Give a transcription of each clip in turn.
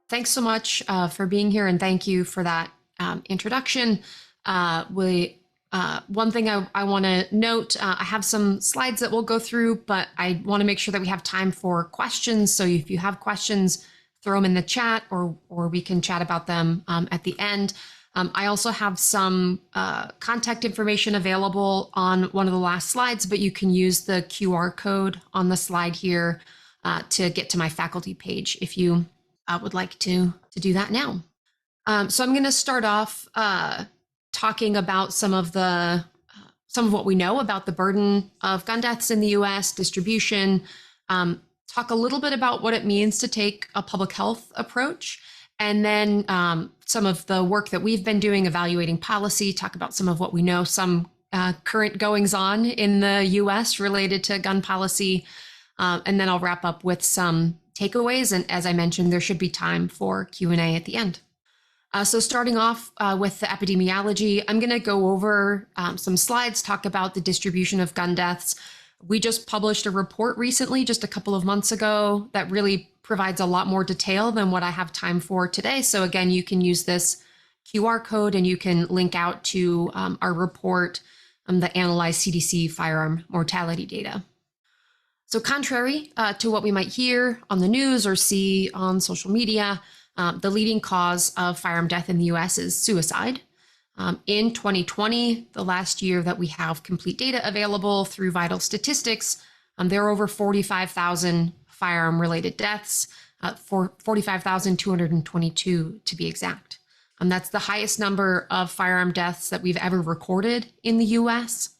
Thanks so much for being here, and thank you for that introduction. One thing I want to note, I have some slides that we'll go through, but I want to make sure that we have time for questions. So if you have questions, throw them in the chat, or we can chat about them at the end. I also have some contact information available on one of the last slides, but you can use the QR code on the slide here to get to my faculty page if you would like to do that now. So I'm going to start off talking about some of what we know about the burden of gun deaths in the U.S., distribution, talk a little bit about what it means to take a public health approach, and then some of the work that we've been doing evaluating policy, talk about some of what we know, some current goings on in the U.S. related to gun policy, and then I'll wrap up with some takeaways. And as I mentioned, there should be time for Q&A at the end. So starting off with the epidemiology, I'm going to go over some slides, talk about the distribution of gun deaths. We just published a report recently, just a couple of months ago, that really provides a lot more detail than what I have time for today. So again, you can use this QR code and you can link out to our report that analyzed CDC firearm mortality data. So contrary to what we might hear on the news or see on social media, the leading cause of firearm death in the US is suicide. In 2020, the last year that we have complete data available through vital statistics, there are over 45,000 firearm-related deaths, 45,222 to be exact. That's the highest number of firearm deaths that we've ever recorded in the US.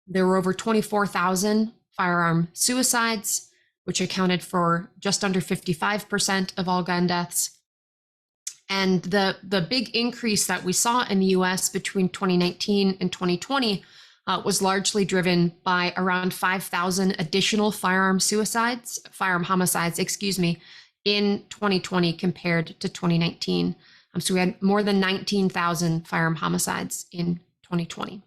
There were over 24,000 firearm suicides, which accounted for just under 55% of all gun deaths. And the big increase that we saw in the US between 2019 and 2020 was largely driven by around 5,000 additional firearm homicides, in 2020 compared to 2019. So we had more than 19,000 firearm homicides in 2020.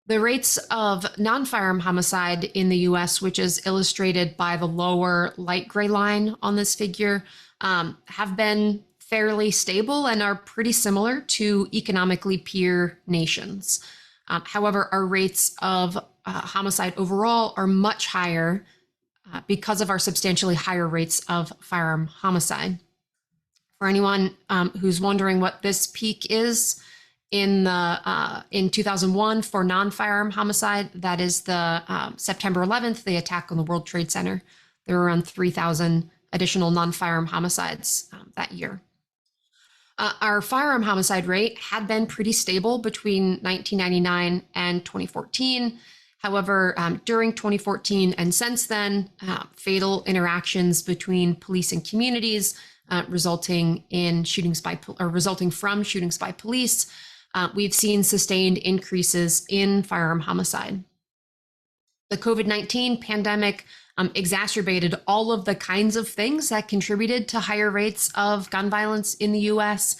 The rates of non-firearm homicide in the US, which is illustrated by the lower light gray line on this figure, have been fairly stable and are pretty similar to economically peer nations. However, our rates of homicide overall are much higher because of our substantially higher rates of firearm homicide. For anyone who's wondering what this peak is, in 2001 for non-firearm homicide, that is the September 11th, the attack on the World Trade Center. There were around 3,000 additional non-firearm homicides that year. Our firearm homicide rate had been pretty stable between 1999 and 2014. However, during 2014 and since then, fatal interactions between police and communities resulting from shootings by police, we've seen sustained increases in firearm homicide. The COVID-19 pandemic exacerbated all of the kinds of things that contributed to higher rates of gun violence in the US.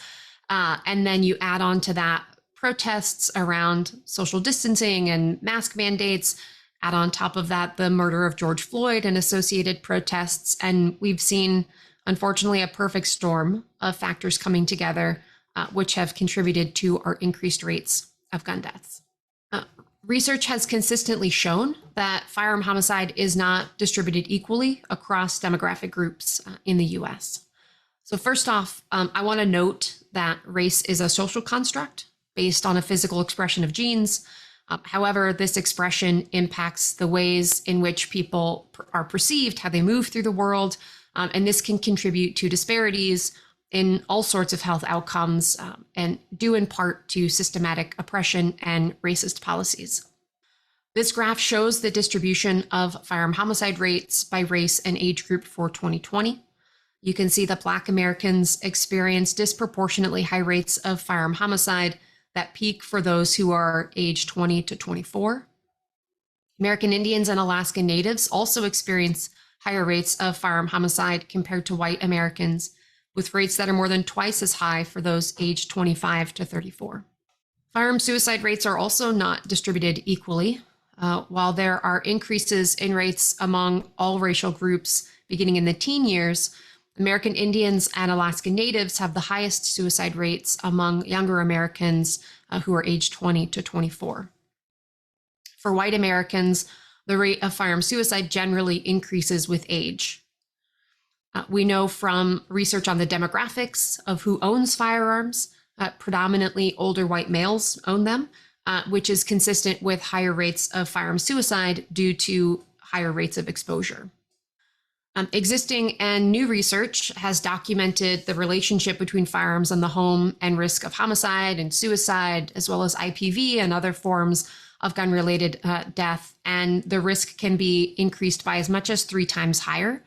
And then you add on to that protests around social distancing and mask mandates, add on top of that the murder of George Floyd and associated protests. And we've seen, unfortunately, a perfect storm of factors coming together, which have contributed to our increased rates of gun deaths. Research has consistently shown that firearm homicide is not distributed equally across demographic groups in the US. So first off, I want to note that race is a social construct based on a physical expression of genes. However, this expression impacts the ways in which people are perceived, how they move through the world, and this can contribute to disparities in all sorts of health outcomes, and due in part to systematic oppression and racist policies. This graph shows the distribution of firearm homicide rates by race and age group for 2020. You can see that Black Americans experience disproportionately high rates of firearm homicide that peak for those who are age 20 to 24. American Indians and Alaska Natives also experience higher rates of firearm homicide compared to white Americans, with rates that are more than twice as high for those aged 25 to 34. Firearm suicide rates are also not distributed equally. While there are increases in rates among all racial groups beginning in the teen years, American Indians and Alaska Natives have the highest suicide rates among younger Americans who are aged 20 to 24. For white Americans, the rate of firearm suicide generally increases with age. We know from research on the demographics of who owns firearms, predominantly older white males own them, which is consistent with higher rates of firearm suicide due to higher rates of exposure. Existing and new research has documented the relationship between firearms in the home and risk of homicide and suicide, as well as IPV and other forms of gun-related death. And the risk can be increased by as much as 3 times higher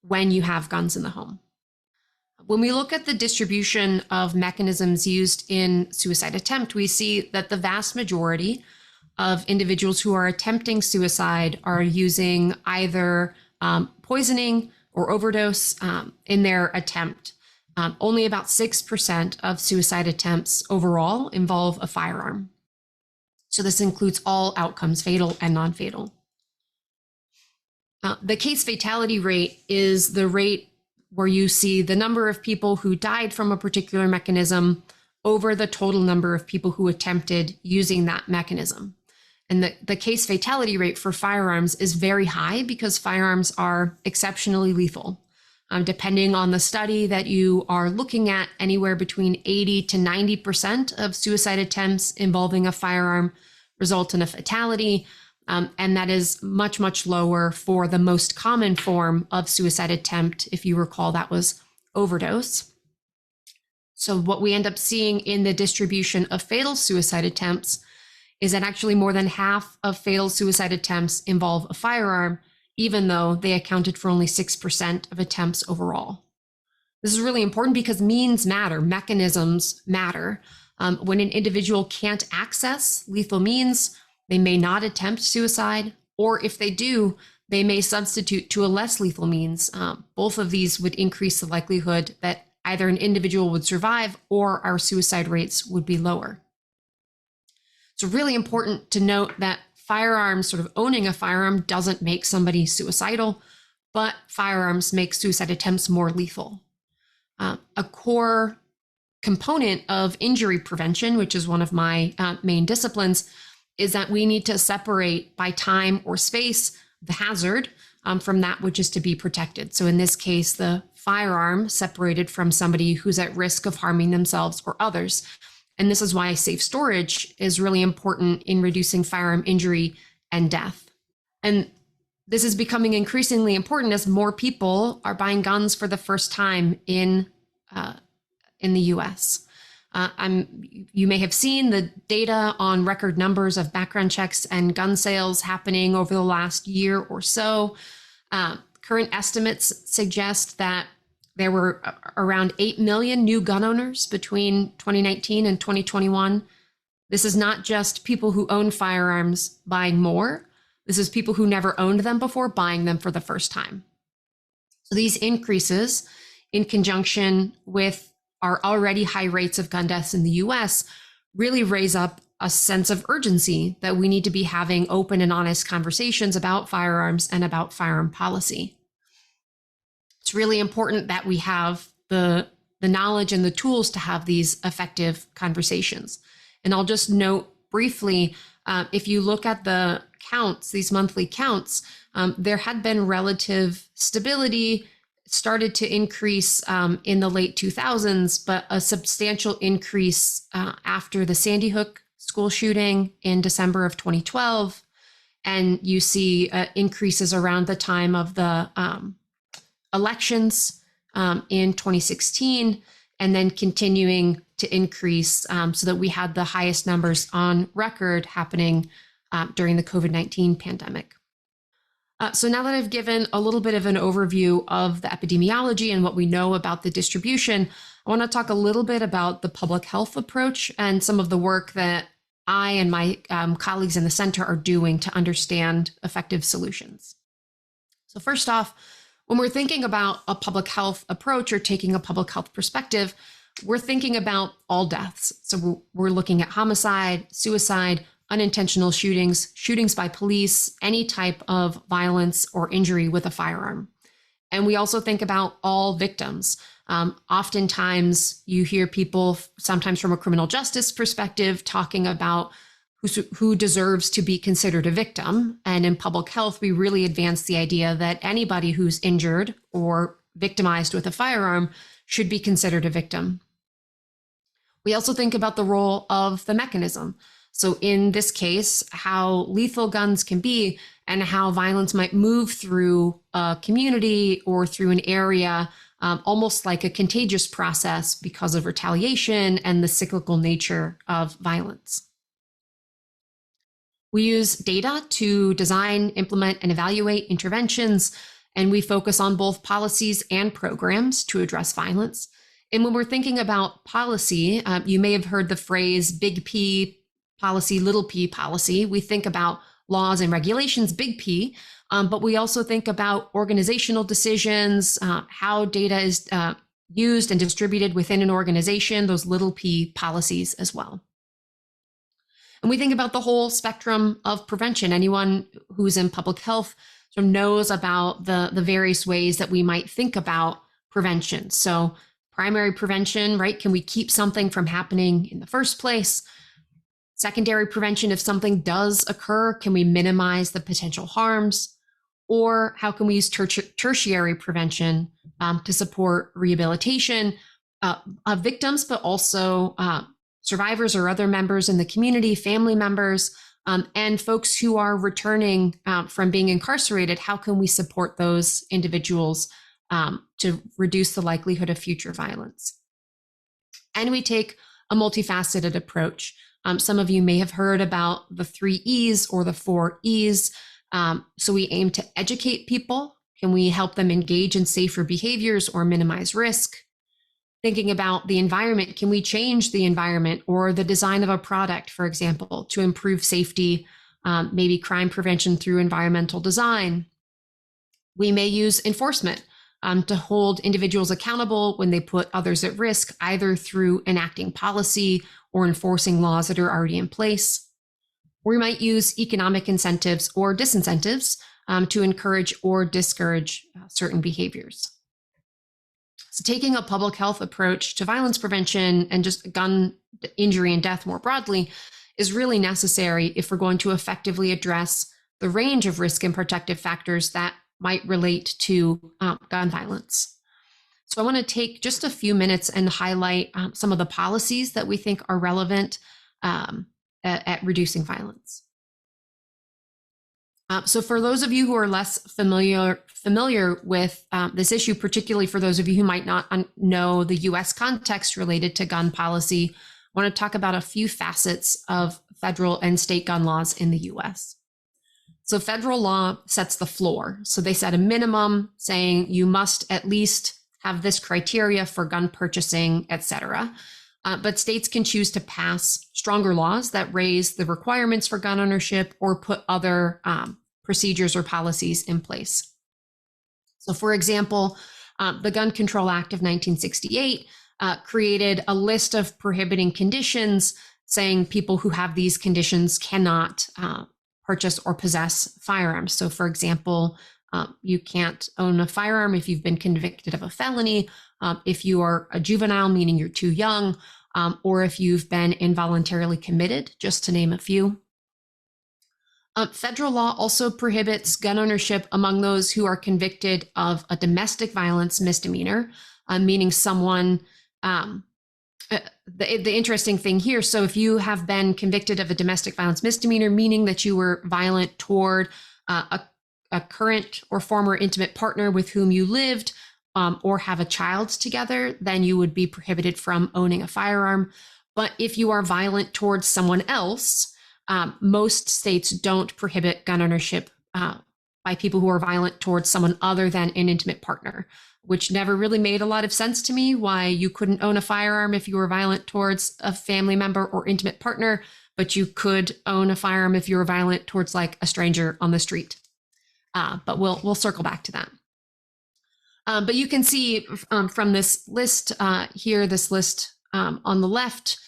when you have guns in the home. When we look at the distribution of mechanisms used in suicide attempt, we see that the vast majority of individuals who are attempting suicide are using either poisoning or overdose in their attempt. Only about 6% of suicide attempts overall involve a firearm. So this includes all outcomes, fatal and non-fatal. The case fatality rate is the rate where you see the number of people who died from a particular mechanism over the total number of people who attempted using that mechanism. And the case fatality rate for firearms is very high because firearms are exceptionally lethal. Depending on the study that you are looking at, anywhere between 80 to 90% of suicide attempts involving a firearm result in a fatality. And that is much, much lower for the most common form of suicide attempt. If you recall, that was overdose. So what we end up seeing in the distribution of fatal suicide attempts is that actually more than half of fatal suicide attempts involve a firearm, even though they accounted for only 6% of attempts overall. This is really important because means matter, mechanisms matter. When an individual can't access lethal means, they may not attempt suicide, or if they do, they may substitute to a less lethal means. Both of these would increase the likelihood that either an individual would survive or our suicide rates would be lower. It's really important to note that firearms, sort of owning a firearm, doesn't make somebody suicidal, but firearms make suicide attempts more lethal. A core component of injury prevention, which is one of my main disciplines, is that we need to separate by time or space the hazard from that which is to be protected. So in this case, the firearm separated from somebody who's at risk of harming themselves or others. And this is why safe storage is really important in reducing firearm injury and death. And this is becoming increasingly important as more people are buying guns for the first time in the US. You may have seen the data on record numbers of background checks and gun sales happening over the last year or so. Current estimates suggest that there were around 8 million new gun owners between 2019 and 2021. This is not just people who own firearms buying more. This is people who never owned them before buying them for the first time. So these increases, in conjunction with our already high rates of gun deaths in the US, really raise up a sense of urgency that we need to be having open and honest conversations about firearms and about firearm policy. It's really important that we have the knowledge and the tools to have these effective conversations. And I'll just note briefly, if you look at the counts, these monthly counts, there had been relative stability, started to increase in the late 2000s, but a substantial increase after the Sandy Hook school shooting in December of 2012. And you see increases around the time of the elections in 2016, and then continuing to increase so that we had the highest numbers on record happening during the COVID-19 pandemic. So now that I've given a little bit of an overview of the epidemiology and what we know about the distribution, I want to talk a little bit about the public health approach and some of the work that I and my colleagues in the center are doing to understand effective solutions. So first off, when we're thinking about a public health approach or taking a public health perspective, we're thinking about all deaths. So we're looking at homicide, suicide, unintentional shootings, shootings by police, any type of violence or injury with a firearm. And we also think about all victims. Oftentimes you hear people, sometimes from a criminal justice perspective, talking about who deserves to be considered a victim. And in public health, we really advance the idea that anybody who's injured or victimized with a firearm should be considered a victim. We also think about the role of the mechanism. So in this case, how lethal guns can be and how violence might move through a community or through an area, almost like a contagious process because of retaliation and the cyclical nature of violence. We use data to design, implement, and evaluate interventions, and we focus on both policies and programs to address violence. And when we're thinking about policy, you may have heard the phrase big P policy, little p policy. We think about laws and regulations, big P, but we also think about organizational decisions, how data is used and distributed within an organization, those little p policies as well. And we think about the whole spectrum of prevention. Anyone who's in public health sort of knows about the various ways that we might think about prevention. So primary prevention, right? Can we keep something from happening in the first place? Secondary prevention, if something does occur, can we minimize the potential harms? Or how can we use tertiary prevention to support rehabilitation of victims, but also survivors or other members in the community, family members, and folks who are returning from being incarcerated? How can we support those individuals to reduce the likelihood of future violence? And we take a multifaceted approach. Some of you may have heard about the 3 E's or the 4 E's. So we aim to educate people. Can we help them engage in safer behaviors or minimize risk? Thinking about the environment, can we change the environment or the design of a product, for example, to improve safety, maybe crime prevention through environmental design? We may use enforcement to hold individuals accountable when they put others at risk, either through enacting policy or enforcing laws that are already in place. We might use economic incentives or disincentives to encourage or discourage certain behaviors. So taking a public health approach to violence prevention and just gun injury and death more broadly is really necessary if we're going to effectively address the range of risk and protective factors that might relate to gun violence. So I want to take just a few minutes and highlight some of the policies that we think are relevant at reducing violence. So for those of you who are less familiar with this issue, particularly for those of you who might not know the US context related to gun policy, I want to talk about a few facets of federal and state gun laws in the US. So federal law sets the floor. So they set a minimum saying you must at least have this criteria for gun purchasing, et cetera. But states can choose to pass stronger laws that raise the requirements for gun ownership or put other procedures or policies in place. So for example, the Gun Control Act of 1968 created a list of prohibiting conditions saying people who have these conditions cannot purchase or possess firearms. So for example, you can't own a firearm if you've been convicted of a felony, if you are a juvenile, meaning you're too young, or if you've been involuntarily committed, just to name a few. Federal law also prohibits gun ownership among those who are convicted of a domestic violence misdemeanor, meaning someone, the interesting thing here, so if you have been convicted of a domestic violence misdemeanor, meaning that you were violent toward a current or former intimate partner with whom you lived, or have a child together, then you would be prohibited from owning a firearm. But if you are violent towards someone else, most states don't prohibit gun ownership by people who are violent towards someone other than an intimate partner, which never really made a lot of sense to me, why you couldn't own a firearm if you were violent towards a family member or intimate partner, but you could own a firearm if you were violent towards like a stranger on the street. But we'll circle back to that. But you can see from this list here, this list on the left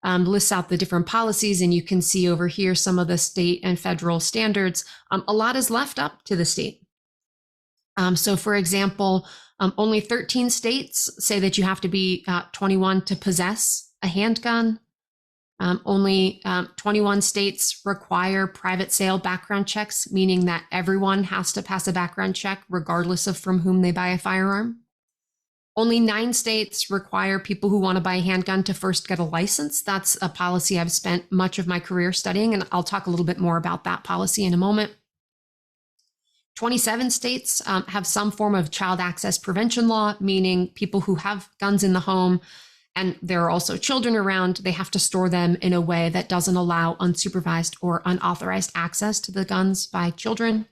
lists out the different policies, and you can see over here some of the state and federal standards. A lot is left up to the state. So for example, only 13 states say that you have to be 21 to possess a handgun. Only 21 states require private sale background checks, meaning that everyone has to pass a background check regardless of from whom they buy a firearm. Only 9 states require people who want to buy a handgun to first get a license. That's a policy I've spent much of my career studying, and I'll talk a little bit more about that policy in a moment. 27 states have some form of child access prevention law, meaning people who have guns in the home and there are also children around, they have to store them in a way that doesn't allow unsupervised or unauthorized access to the guns by children.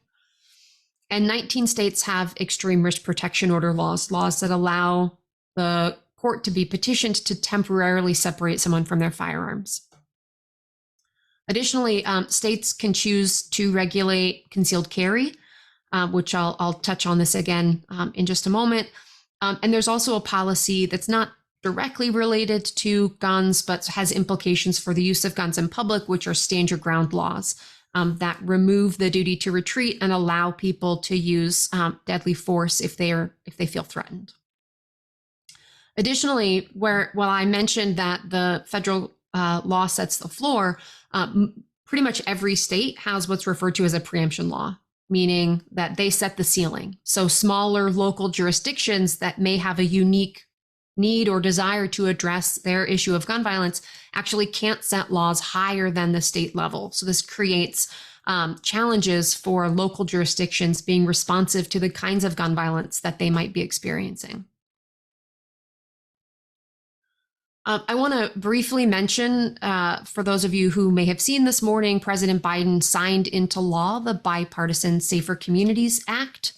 And 19 states have extreme risk protection order laws that allow the court to be petitioned to temporarily separate someone from their firearms. Additionally, states can choose to regulate concealed carry, which I'll touch on this again in just a moment. And there's also a policy that's not directly related to guns, but has implications for the use of guns in public, which are stand your ground laws that remove the duty to retreat and allow people to use deadly force if they feel threatened. Additionally, while I mentioned that the federal law sets the floor, pretty much every state has what's referred to as a preemption law, meaning that they set the ceiling. So smaller local jurisdictions that may have a unique need or desire to address their issue of gun violence actually can't set laws higher than the state level. So this creates challenges for local jurisdictions being responsive to the kinds of gun violence that they might be experiencing. I want to briefly mention, for those of you who may have seen this morning, President Biden signed into law the Bipartisan Safer Communities Act.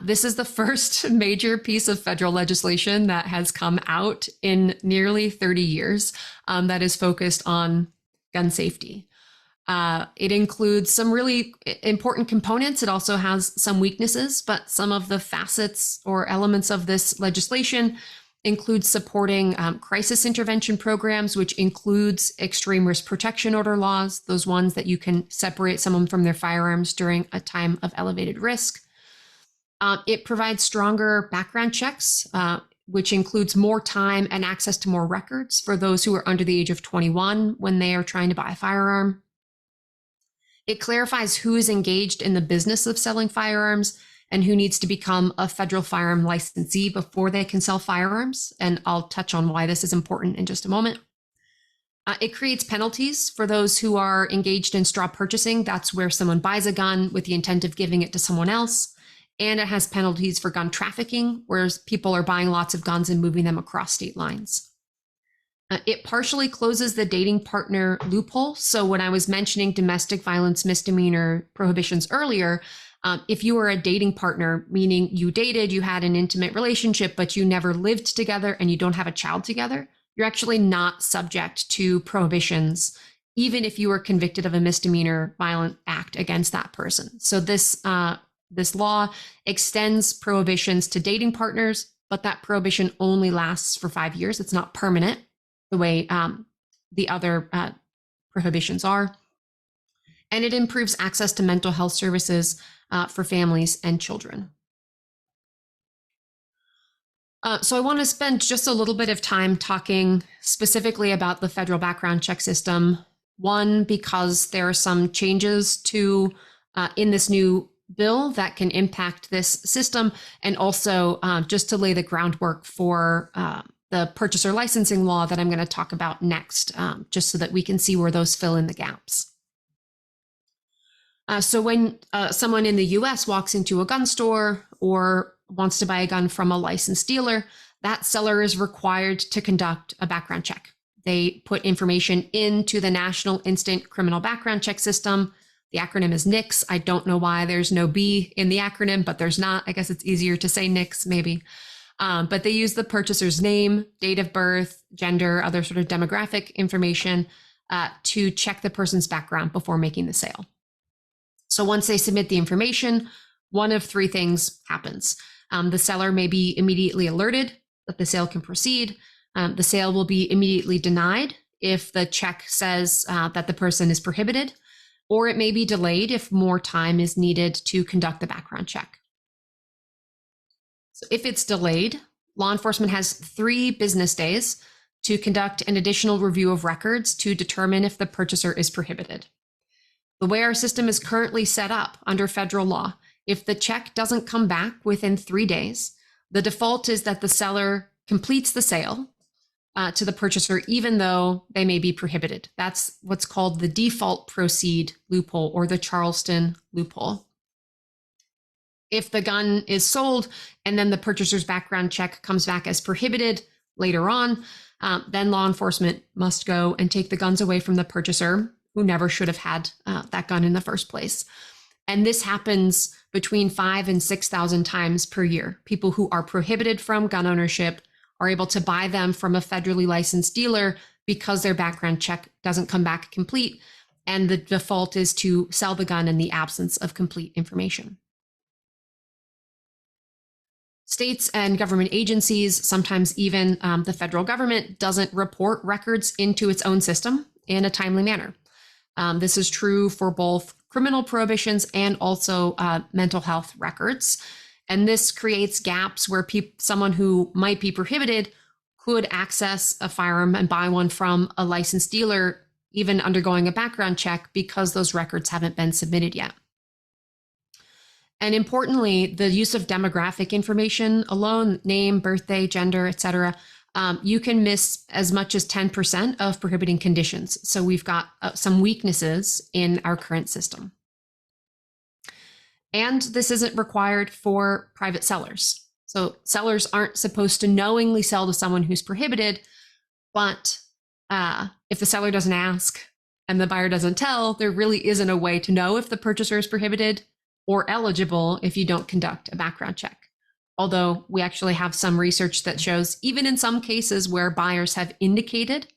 This is the first major piece of federal legislation that has come out in nearly 30 years that is focused on gun safety. It includes some really important components. It also has some weaknesses, but some of the facets or elements of this legislation include supporting crisis intervention programs, which includes extreme risk protection order laws, those ones that you can separate someone from their firearms during a time of elevated risk. It provides stronger background checks, which includes more time and access to more records for those who are under the age of 21 when they are trying to buy a firearm. It clarifies who is engaged in the business of selling firearms and who needs to become a federal firearm licensee before they can sell firearms. And I'll touch on why this is important in just a moment. It creates penalties for those who are engaged in straw purchasing. That's where someone buys a gun with the intent of giving it to someone else. And it has penalties for gun trafficking, where people are buying lots of guns and moving them across state lines. It partially closes the dating partner loophole. So when I was mentioning domestic violence misdemeanor prohibitions earlier, if you were a dating partner, meaning you dated, you had an intimate relationship, but you never lived together and you don't have a child together, you're actually not subject to prohibitions, even if you were convicted of a misdemeanor violent act against that person. So this law extends prohibitions to dating partners, but that prohibition only lasts for 5 years. It's not permanent the way the other prohibitions are. And it improves access to mental health services for families and children. So I want to spend just a little bit of time talking specifically about the federal background check system. One, because there are some changes to in this new bill that can impact this system, and also just to lay the groundwork for the purchaser licensing law that I'm going to talk about next, just so that we can see where those fill in the gaps. So when someone in the US walks into a gun store or wants to buy a gun from a licensed dealer, that seller is required to conduct a background check. They put information into the National Instant Criminal Background Check System. The acronym is NICS. I don't know why there's no B in the acronym, but there's not. I guess it's easier to say NICS maybe. But they use the purchaser's name, date of birth, gender, other sort of demographic information to check the person's background before making the sale. So once they submit the information, one of 3 things happens. The seller may be immediately alerted that the sale can proceed. The sale will be immediately denied if the check says that the person is prohibited, or it may be delayed if more time is needed to conduct the background check. So if it's delayed, law enforcement has 3 business days to conduct an additional review of records to determine if the purchaser is prohibited. The way our system is currently set up under federal law, if the check doesn't come back within 3 days, the default is that the seller completes the sale to the purchaser, even though they may be prohibited. That's what's called the default proceed loophole, or the Charleston loophole. If the gun is sold and then the purchaser's background check comes back as prohibited later on, then law enforcement must go and take the guns away from the purchaser, who never should have had that gun in the first place. And this happens between 5,000 and 6,000 times per year. People who are prohibited from gun ownership are able to buy them from a federally licensed dealer because their background check doesn't come back complete, and the default is to sell the gun in the absence of complete information. States and government agencies, sometimes even the federal government, doesn't report records into its own system in a timely manner. This is true for both criminal prohibitions and also mental health records. And this creates gaps where someone who might be prohibited could access a firearm and buy one from a licensed dealer, even undergoing a background check, because those records haven't been submitted yet. And importantly, the use of demographic information alone, name, birthday, gender, etc., you can miss as much as 10% of prohibiting conditions. So we've got some weaknesses in our current system. And this isn't required for private sellers. So sellers aren't supposed to knowingly sell to someone who's prohibited, but if the seller doesn't ask and the buyer doesn't tell, there really isn't a way to know if the purchaser is prohibited or eligible if you don't conduct a background check. Although we actually have some research that shows even in some cases where buyers have indicated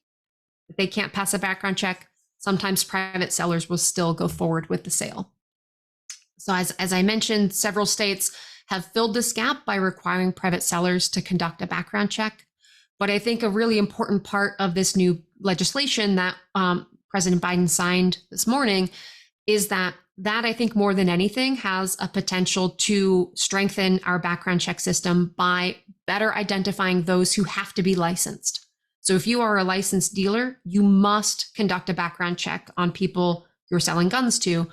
that they can't pass a background check, sometimes private sellers will still go forward with the sale. So as I mentioned, several states have filled this gap by requiring private sellers to conduct a background check. But I think a really important part of this new legislation that President Biden signed this morning is that I think more than anything has a potential to strengthen our background check system by better identifying those who have to be licensed. So if you are a licensed dealer, you must conduct a background check on people you're selling guns to.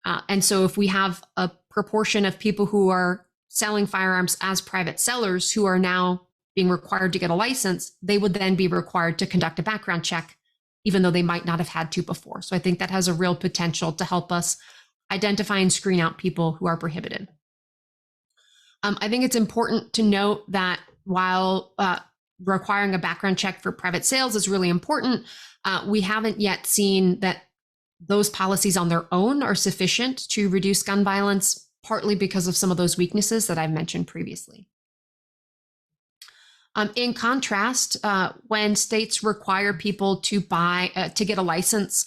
And so if we have a proportion of people who are selling firearms as private sellers who are now being required to get a license, they would then be required to conduct a background check, even though they might not have had to before. So I think that has a real potential to help us identify and screen out people who are prohibited. I think it's important to note that while requiring a background check for private sales is really important, we haven't yet seen that those policies on their own are sufficient to reduce gun violence, partly because of some of those weaknesses that I've mentioned previously. In contrast, when states require people to get a license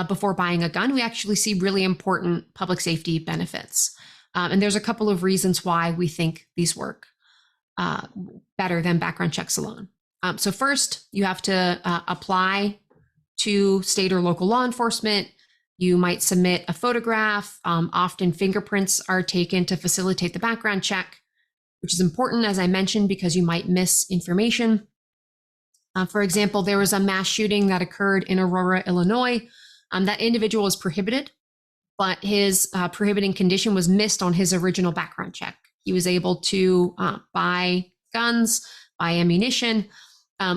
before buying a gun, we actually see really important public safety benefits. And there's a couple of reasons why we think these work better than background checks alone. So first, you have to apply to state or local law enforcement. You might submit a photograph. Often fingerprints are taken to facilitate the background check, which is important, as I mentioned, because you might miss information. For example, there was a mass shooting that occurred in Aurora, Illinois. That individual was prohibited, but his prohibiting condition was missed on his original background check. He was able to buy guns, buy ammunition.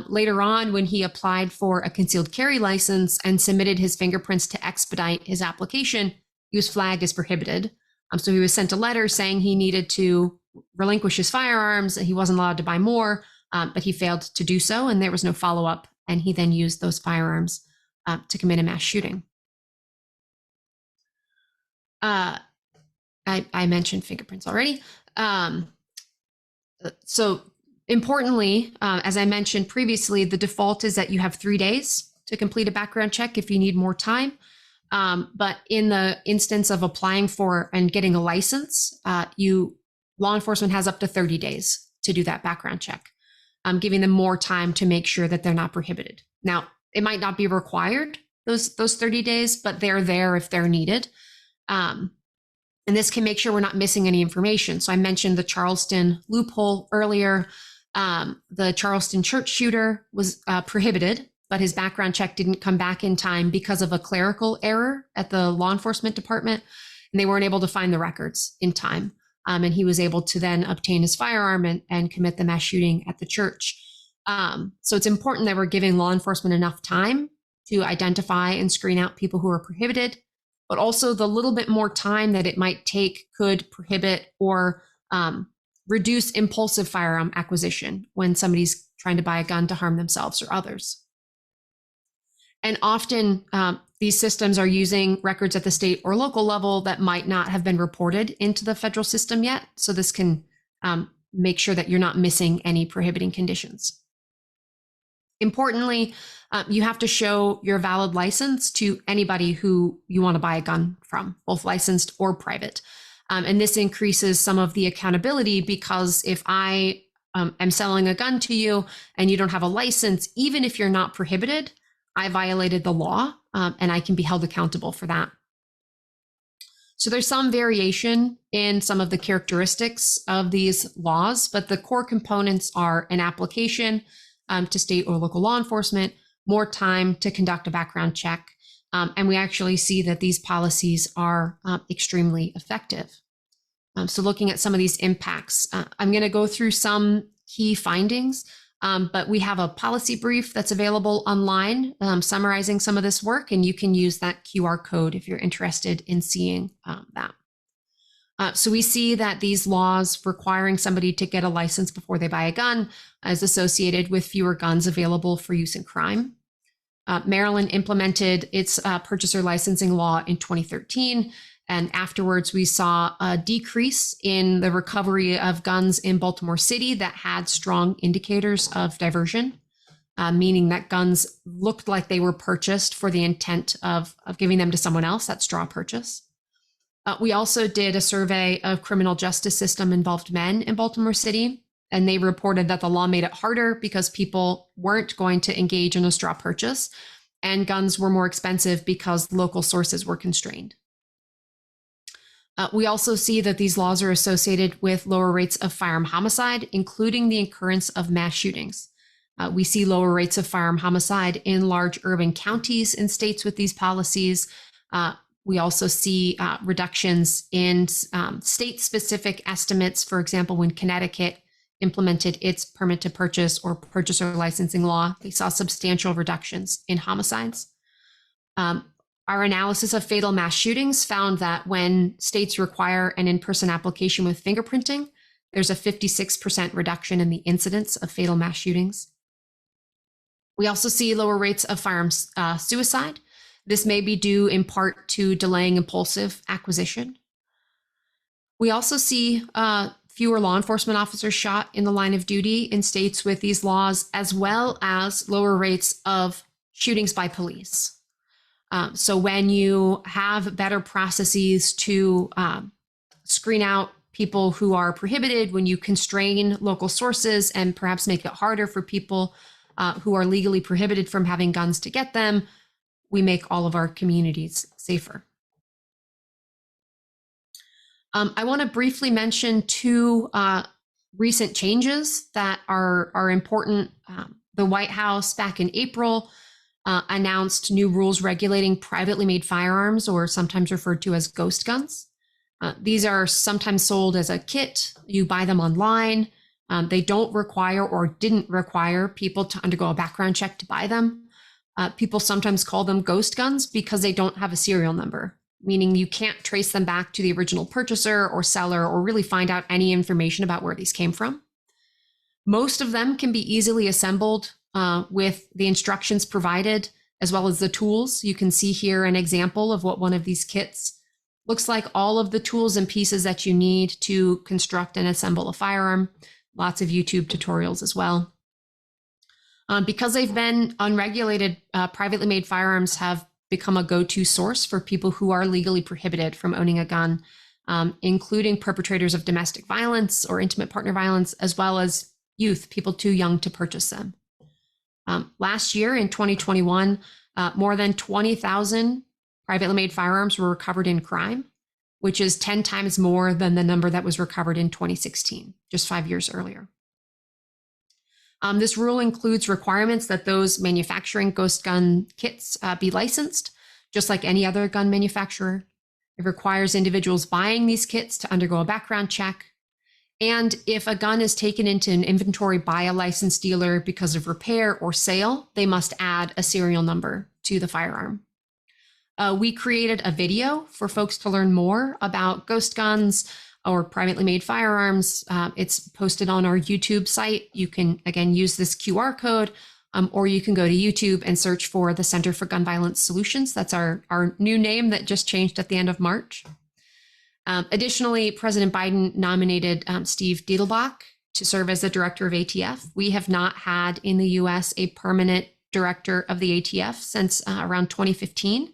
Later on, when he applied for a concealed carry license and submitted his fingerprints to expedite his application, he was flagged as prohibited. So he was sent a letter saying he needed to relinquish his firearms, and he wasn't allowed to buy more, but he failed to do so, and there was no follow-up, and he then used those firearms to commit a mass shooting. I mentioned fingerprints already. So importantly, as I mentioned previously, the default is that you have 3 days to complete a background check if you need more time. But in the instance of applying for and getting a license, law enforcement has up to 30 days to do that background check, giving them more time to make sure that they're not prohibited. Now, it might not be required, those 30 days, but they're there if they're needed. And this can make sure we're not missing any information. So I mentioned the Charleston loophole earlier. The Charleston church shooter was prohibited, but his background check didn't come back in time because of a clerical error at the law enforcement department, and they weren't able to find the records in time. And he was able to then obtain his firearm and commit the mass shooting at the church. So it's important that we're giving law enforcement enough time to identify and screen out people who are prohibited, but also the little bit more time that it might take could prohibit or reduce impulsive firearm acquisition when somebody's trying to buy a gun to harm themselves or others. And often these systems are using records at the state or local level that might not have been reported into the federal system yet. So this can make sure that you're not missing any prohibiting conditions. Importantly, you have to show your valid license to anybody who you want to buy a gun from, both licensed or private. And this increases some of the accountability, because if I am selling a gun to you and you don't have a license, even if you're not prohibited, I violated the law, and I can be held accountable for that. So there's some variation in some of the characteristics of these laws, but the core components are an application to state or local law enforcement, more time to conduct a background check, and we actually see that these policies are extremely effective. So looking at some of these impacts, I'm going to go through some key findings, but we have a policy brief that's available online summarizing some of this work, and you can use that QR code if you're interested in seeing that. So we see that these laws requiring somebody to get a license before they buy a gun is associated with fewer guns available for use in crime. Maryland implemented its purchaser licensing law in 2013, and afterwards we saw a decrease in the recovery of guns in Baltimore City that had strong indicators of diversion, meaning that guns looked like they were purchased for the intent of giving them to someone else, that straw purchase. We also did a survey of criminal justice system involved men in Baltimore City, and they reported that the law made it harder because people weren't going to engage in a straw purchase, and guns were more expensive because local sources were constrained. We also see that these laws are associated with lower rates of firearm homicide, including the occurrence of mass shootings. We see lower rates of firearm homicide in large urban counties in states with these policies. We also see reductions in state-specific estimates. For example, when Connecticut implemented its permit to purchase or purchaser licensing law, they saw substantial reductions in homicides. Our analysis of fatal mass shootings found that when states require an in-person application with fingerprinting, there's a 56% reduction in the incidence of fatal mass shootings. We also see lower rates of firearms suicide. This may be due in part to delaying impulsive acquisition. We also see fewer law enforcement officers shot in the line of duty in states with these laws, as well as lower rates of shootings by police. So when you have better processes to screen out people who are prohibited, when you constrain local sources and perhaps make it harder for people who are legally prohibited from having guns to get them, we make all of our communities safer. I want to briefly mention two recent changes that are important. The White House back in April announced new rules regulating privately made firearms, or sometimes referred to as ghost guns. These are sometimes sold as a kit. You buy them online. They don't require or didn't require people to undergo a background check to buy them. People sometimes call them ghost guns because they don't have a serial number, meaning you can't trace them back to the original purchaser or seller or really find out any information about where these came from. Most of them can be easily assembled with the instructions provided, as well as the tools. You can see here an example of what one of these kits looks like. All of the tools and pieces that you need to construct and assemble a firearm. Lots of YouTube tutorials as well. Because they've been unregulated, privately made firearms have become a go-to source for people who are legally prohibited from owning a gun, including perpetrators of domestic violence or intimate partner violence, as well as youth, people too young to purchase them. Last year in 2021, more than 20,000 privately made firearms were recovered in crime. which is 10 times more than the number that was recovered in 2016, just 5 years earlier. This rule includes requirements that those manufacturing ghost gun kits be licensed, just like any other gun manufacturer. It requires individuals buying these kits to undergo a background check. And if a gun is taken into an inventory by a licensed dealer because of repair or sale, they must add a serial number to the firearm. We created a video for folks to learn more about ghost guns or privately made firearms. It's posted on our YouTube site. You can, again, use this QR code, or you can go to YouTube and search for the Center for Gun Violence Solutions. That's our new name that just changed at the end of March. Additionally, President Biden nominated Steve Diedelbach to serve as the director of ATF. We have not had in the US a permanent director of the ATF since around 2015.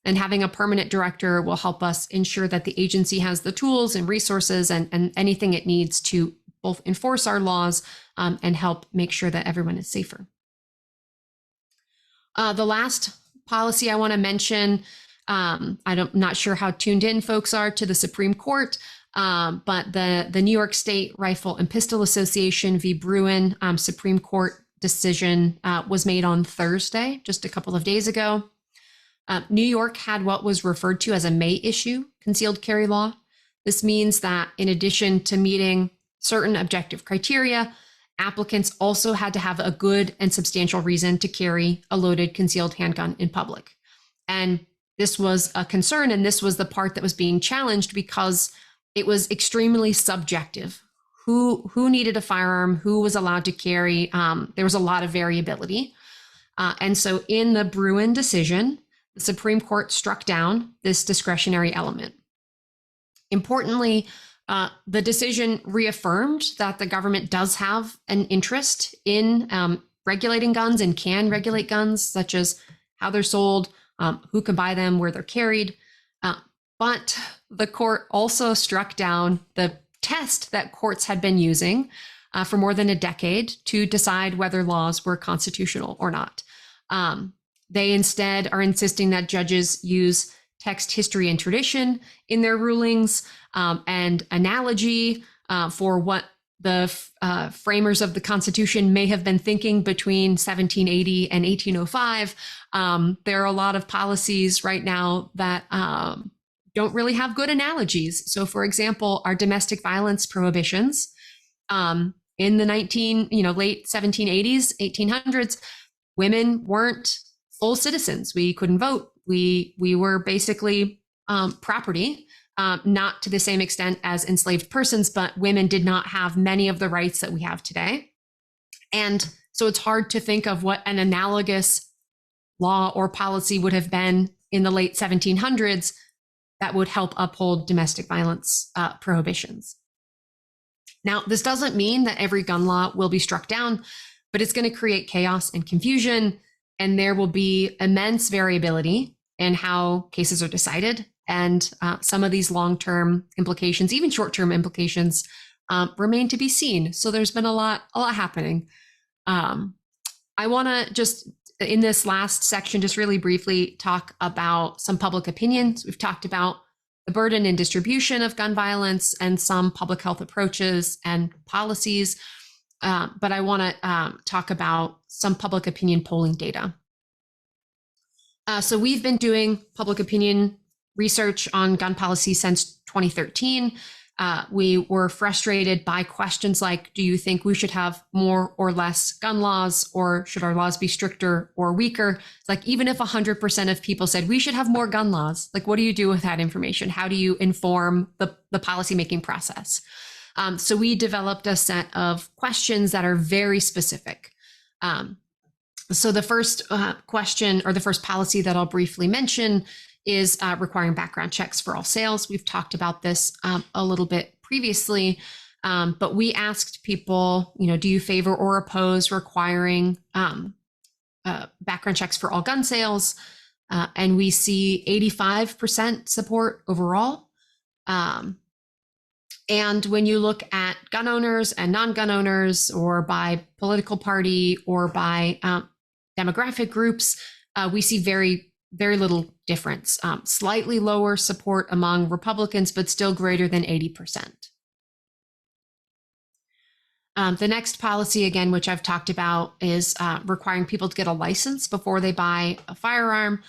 And having a permanent director will help us ensure that the agency has the tools and resources and anything it needs to both enforce our laws and help make sure that everyone is safer. The last policy I want to mention, I'm not sure how tuned in folks are to the Supreme Court, but the New York State Rifle and Pistol Association v. Bruin Supreme Court decision was made on Thursday, just a couple of days ago. New York had what was referred to as a May issue concealed carry law. This means that in addition to meeting certain objective criteria, applicants also had to have a good and substantial reason to carry a loaded concealed handgun in public. And this was a concern, and this was the part that was being challenged because it was extremely subjective. Who needed a firearm, who was allowed to carry, there was a lot of variability. And so in the Bruin decision, the Supreme Court struck down this discretionary element. Importantly, the decision reaffirmed that the government does have an interest in regulating guns and can regulate guns, such as how they're sold, who can buy them, where they're carried. But the court also struck down the test that courts had been using for more than a decade to decide whether laws were constitutional or not. They instead are insisting that judges use text, history, and tradition in their rulings and analogy for what the framers of the Constitution may have been thinking between 1780 and 1805. There are a lot of policies right now that don't really have good analogies. So, for example, our domestic violence prohibitions in the late 1780s, 1800s, women weren't full citizens. We couldn't vote. We were basically property, not to the same extent as enslaved persons, but women did not have many of the rights that we have today. And so it's hard to think of what an analogous law or policy would have been in the late 1700s that would help uphold domestic violence prohibitions. Now, this doesn't mean that every gun law will be struck down, but it's going to create chaos and confusion. And there will be immense variability in how cases are decided. And some of these long-term implications, even short-term implications, remain to be seen. So there's been a lot happening. I want to just, in this last section, just really briefly talk about some public opinions. We've talked about the burden and distribution of gun violence and some public health approaches and policies. But I want to talk about some public opinion polling data. So we've been doing public opinion research on gun policy since 2013. We were frustrated by questions like, do you think we should have more or less gun laws, or should our laws be stricter or weaker? It's like, even if 100% of people said we should have more gun laws, like, what do you do with that information? How do you inform the policymaking process? So we developed a set of questions that are very specific. So the first question, or the first policy that I'll briefly mention, is requiring background checks for all sales. We've talked about this a little bit previously, but we asked people, do you favor or oppose requiring background checks for all gun sales? And we see 85% support overall. And when you look at gun owners and non-gun owners, or by political party, or by demographic groups, we see very very little difference. Slightly lower support among Republicans, but still greater than 80%. The next policy, again, which I've talked about, is requiring people to get a license before they buy a firearm.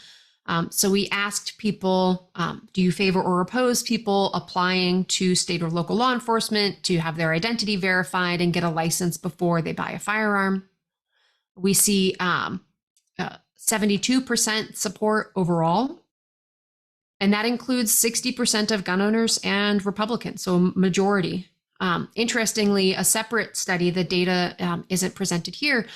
So we asked people, do you favor or oppose people applying to state or local law enforcement to have their identity verified and get a license before they buy a firearm? We see 72% support overall, and that includes 60% of gun owners and Republicans, so a majority. Interestingly, a separate study, the data isn't presented here,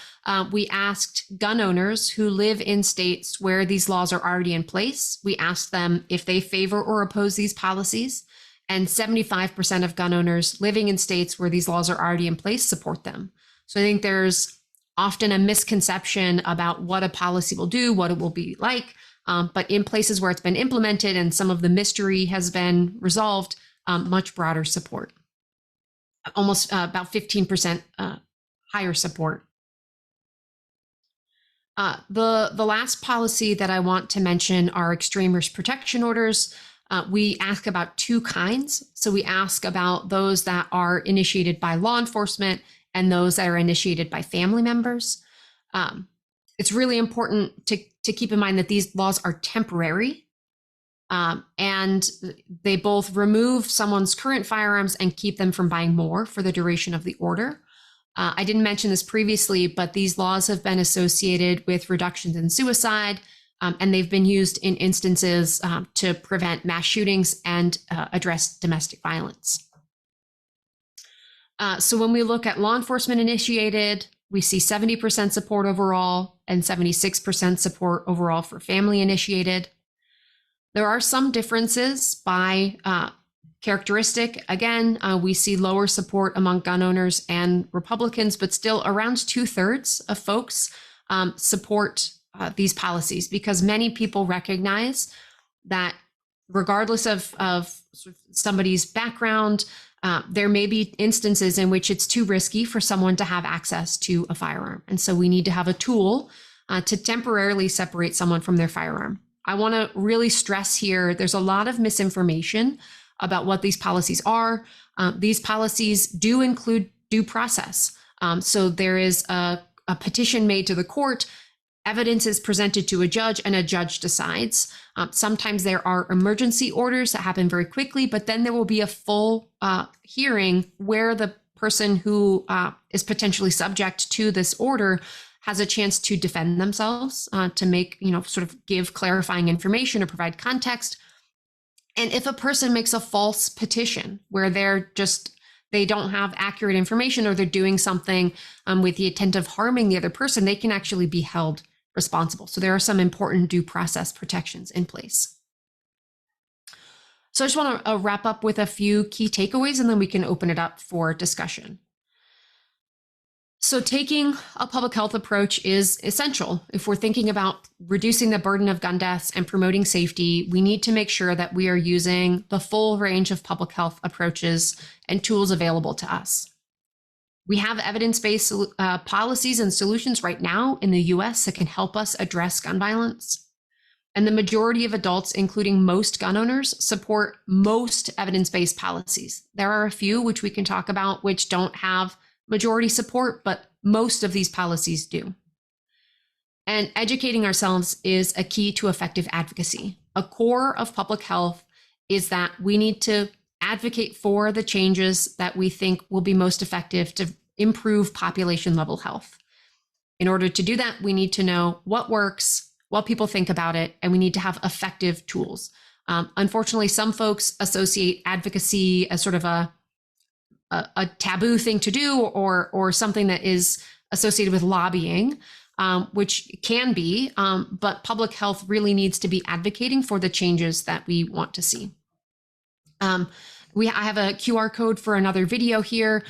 we asked gun owners who live in states where these laws are already in place. We asked them if they favor or oppose these policies, and 75% of gun owners living in states where these laws are already in place support them. So I think there's often a misconception about what a policy will do, what it will be like, but in places where it's been implemented and some of the mystery has been resolved, much broader support. Almost about 15% higher support. The last policy that I want to mention are extremist protection orders. We ask about two kinds. So we ask about those that are initiated by law enforcement and those that are initiated by family members. It's really important to keep in mind that these laws are temporary. And they both remove someone's current firearms and keep them from buying more for the duration of the order. I didn't mention this previously, but these laws have been associated with reductions in suicide, and they've been used in instances to prevent mass shootings and address domestic violence. So when we look at law enforcement initiated, we see 70% support overall and 76% support overall for family initiated. There are some differences by characteristic. Again, we see lower support among gun owners and Republicans, but still around 2/3 of folks support these policies, because many people recognize that regardless of somebody's background, there may be instances in which it's too risky for someone to have access to a firearm. And so we need to have a tool to temporarily separate someone from their firearm. I want to really stress here, there's a lot of misinformation about what these policies are. These policies do include due process. So there is a petition made to the court, evidence is presented to a judge, and a judge decides. Sometimes there are emergency orders that happen very quickly, but then there will be a full hearing where the person who is potentially subject to this order has a chance to defend themselves, to make, sort of give clarifying information or provide context. And if a person makes a false petition where they don't have accurate information, or they're doing something with the intent of harming the other person, they can actually be held responsible. So there are some important due process protections in place. So I just want to wrap up with a few key takeaways, and then we can open it up for discussion. So taking a public health approach is essential. If we're thinking about reducing the burden of gun deaths and promoting safety, we need to make sure that we are using the full range of public health approaches and tools available to us. We have evidence-based policies and solutions right now in the US that can help us address gun violence. And the majority of adults, including most gun owners, support most evidence-based policies. There are a few which we can talk about which don't have majority support, but most of these policies do. And educating ourselves is a key to effective advocacy. A core of public health is that we need to advocate for the changes that we think will be most effective to improve population level health. In order to do that, we need to know what works, what people think about it, and we need to have effective tools. Unfortunately, some folks associate advocacy as sort of a taboo thing to do, or something that is associated with lobbying, which can be, but public health really needs to be advocating for the changes that we want to see. I have a QR code for another video here.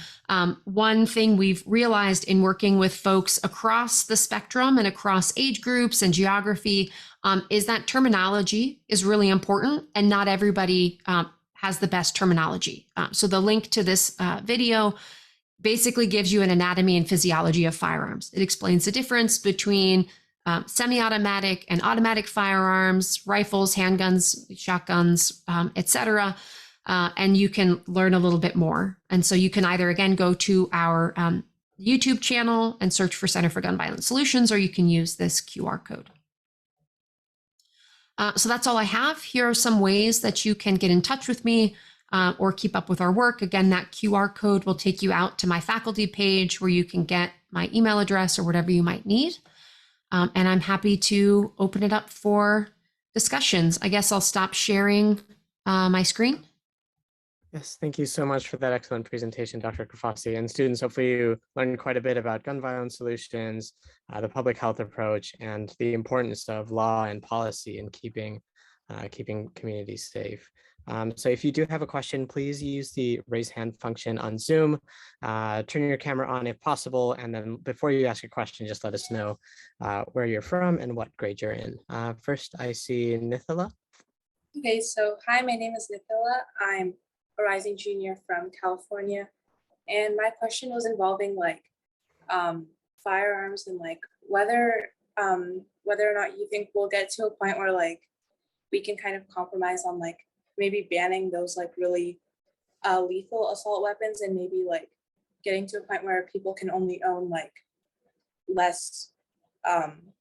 One thing we've realized in working with folks across the spectrum and across age groups and geography is that terminology is really important, and not everybody has the best terminology. So the link to this video basically gives you an anatomy and physiology of firearms. It explains the difference between semi-automatic and automatic firearms, rifles, handguns, shotguns, etc. And you can learn a little bit more. And so you can either, again, go to our YouTube channel and search for Center for Gun Violence Solutions, or you can use this QR code. So that's all I have. Here are some ways that you can get in touch with me or keep up with our work. Again, that QR code will take you out to my faculty page where you can get my email address or whatever you might need. And I'm happy to open it up for discussions. I guess I'll stop sharing my screen. Yes, thank you so much for that excellent presentation, Dr. Crifasi. And students, hopefully you learned quite a bit about gun violence solutions, the public health approach, and the importance of law and policy in keeping communities safe. So if you do have a question, please use the raise hand function on Zoom. Turn your camera on if possible. And then before you ask a question, just let us know where you're from and what grade you're in. First, I see Nithala. Okay, so hi, my name is Nithala. I'm a rising junior from California. And my question was involving like firearms and like whether or not you think we'll get to a point where like we can kind of compromise on like maybe banning those like really lethal assault weapons and maybe like getting to a point where people can only own like less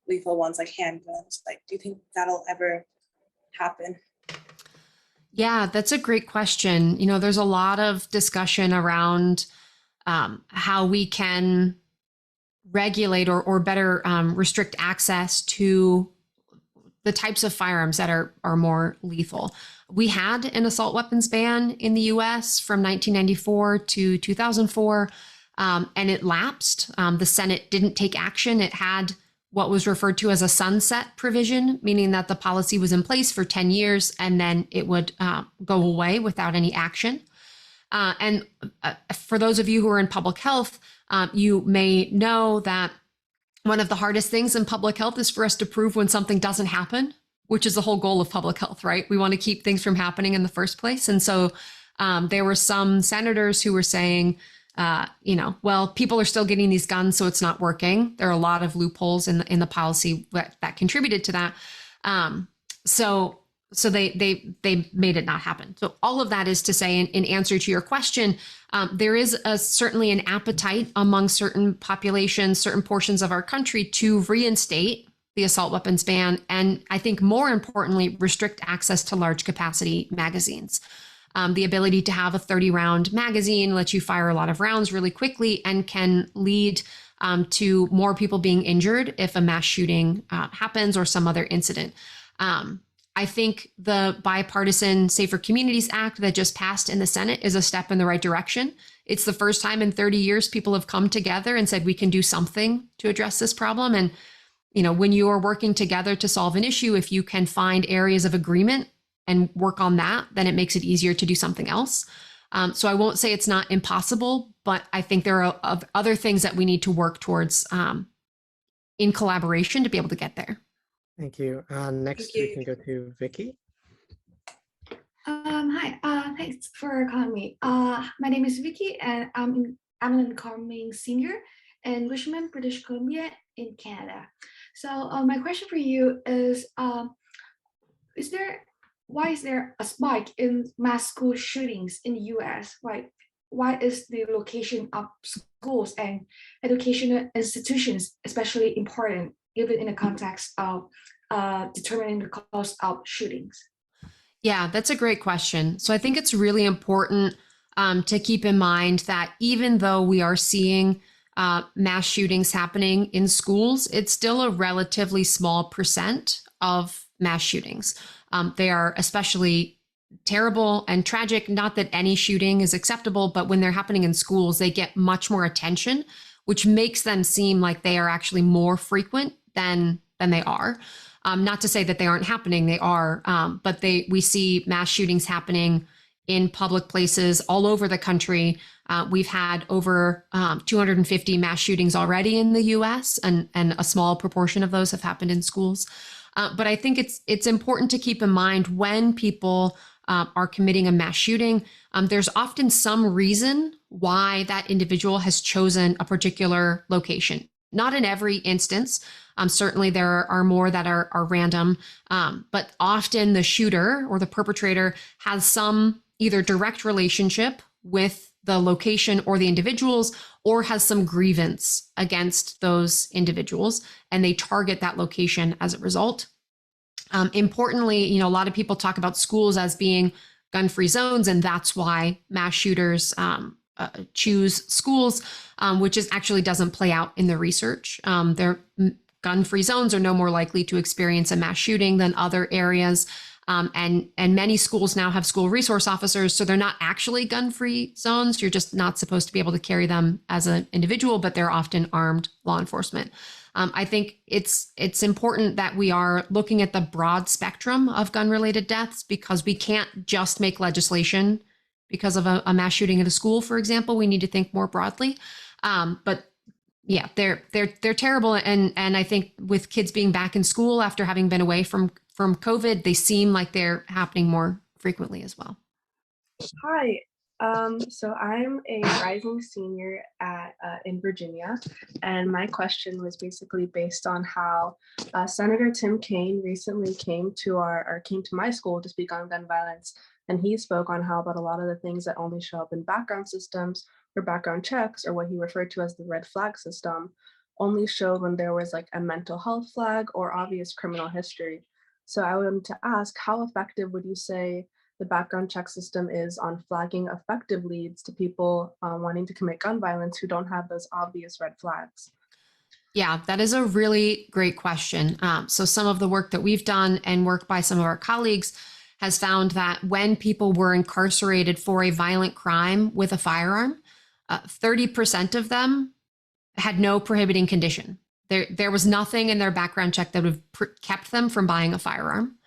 lethal ones like handguns. Like, do you think that'll ever happen? Yeah, that's a great question. You know, there's a lot of discussion around how we can regulate or better restrict access to the types of firearms that are more lethal. We had an assault weapons ban in the US from 1994 to 2004, and it lapsed. The Senate didn't take action. It had what was referred to as a sunset provision, meaning that the policy was in place for 10 years and then it would go away without any action. And for those of you who are in public health, you may know that one of the hardest things in public health is for us to prove when something doesn't happen, which is the whole goal of public health, right? We want to keep things from happening in the first place. And so there were some senators who were saying, well, people are still getting these guns, so it's not working. There are a lot of loopholes in the policy that contributed to that. So they made it not happen. So all of that is to say, in answer to your question, there is certainly an appetite among certain populations, certain portions of our country to reinstate the assault weapons ban. And I think more importantly, restrict access to large capacity magazines. The ability to have a 30-round magazine lets you fire a lot of rounds really quickly and can lead to more people being injured if a mass shooting happens or some other incident. I think the Bipartisan Safer Communities Act that just passed in the Senate is a step in the right direction. It's the first time in 30 years people have come together and said we can do something to address this problem. And when you are working together to solve an issue, if you can find areas of agreement and work on that, then it makes it easier to do something else. So I won't say it's not impossible, but I think there are other things that we need to work towards in collaboration to be able to get there. Thank you. Next, we can go to Vicky. Hi, thanks for calling me. My name is Vicky, and I'm an incoming senior in Richmond, British Columbia in Canada. So my question for you is why is there a spike in mass school shootings in the US? Why is the location of schools and educational institutions especially important, even in the context of determining the cause of shootings? Yeah, that's a great question. So I think it's really important to keep in mind that even though we are seeing mass shootings happening in schools, it's still a relatively small percent of mass shootings. They are especially terrible and tragic. Not that any shooting is acceptable, but when they're happening in schools, they get much more attention, which makes them seem like they are actually more frequent than they are. Not to say that they aren't happening, they are, but we see mass shootings happening in public places all over the country. We've had over 250 mass shootings already in the US, and a small proportion of those have happened in schools. But I think it's important to keep in mind when people are committing a mass shooting, there's often some reason why that individual has chosen a particular location. Not in every instance, Certainly there are more that are random, but often the shooter or the perpetrator has some either direct relationship with the location or the individuals, or has some grievance against those individuals, and they target that location as a result. Importantly, a lot of people talk about schools as being gun-free zones, and that's why mass shooters choose schools, which actually doesn't play out in the research. Their gun-free zones are no more likely to experience a mass shooting than other areas. And many schools now have school resource officers, so they're not actually gun-free zones. You're just not supposed to be able to carry them as an individual, but they're often armed law enforcement. I think it's important that we are looking at the broad spectrum of gun-related deaths, because we can't just make legislation because of a mass shooting at a school, for example. We need to think more broadly. But yeah, they're terrible, and I think with kids being back in school after having been away from COVID, they seem like they're happening more frequently as well. Hi. So I'm a rising senior in Virginia, and my question was basically based on how Senator Tim Kaine recently came to my school to speak on gun violence, and he spoke on how about a lot of the things that only show up in background systems or background checks, or what he referred to as the red flag system, only showed when there was like a mental health flag or obvious criminal history. So I wanted to ask, how effective would you say the background check system is on flagging effective leads to people wanting to commit gun violence who don't have those obvious red flags? Yeah, that is a really great question. So some of the work that we've done and work by some of our colleagues has found that when people were incarcerated for a violent crime with a firearm, 30% of them had no prohibiting condition. There was nothing in their background check that would have kept them from buying a firearm.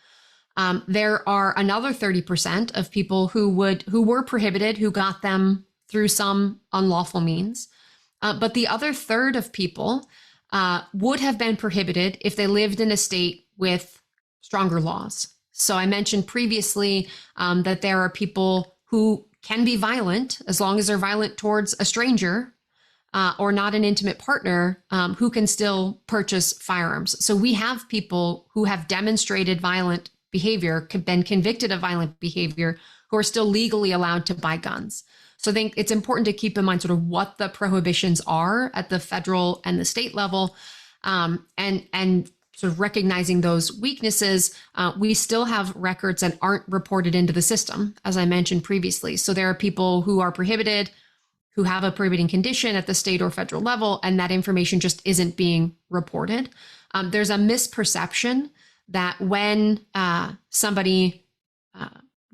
There are another 30% of people who were prohibited, who got them through some unlawful means. But the other third of people would have been prohibited if they lived in a state with stronger laws. So I mentioned previously that there are people who can be violent as long as they're violent towards a stranger or not an intimate partner, who can still purchase firearms. So we have people who have demonstrated violent behavior, been convicted of violent behavior, who are still legally allowed to buy guns. So I think it's important to keep in mind sort of what the prohibitions are at the federal and the state level, and sort of recognizing those weaknesses. We still have records that aren't reported into the system, as I mentioned previously. So there are people who are prohibited, who have a prohibiting condition at the state or federal level, and that information just isn't being reported. There's a misperception that when somebody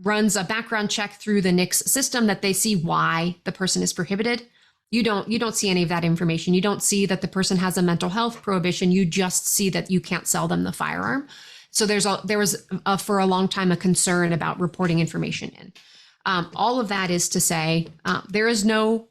runs a background check through the NICS system, that they see why the person is prohibited. You don't see any of that information. You don't see that the person has a mental health prohibition. You just see that you can't sell them the firearm. So there was for a long time a concern about reporting information in. All of that is to say, there is no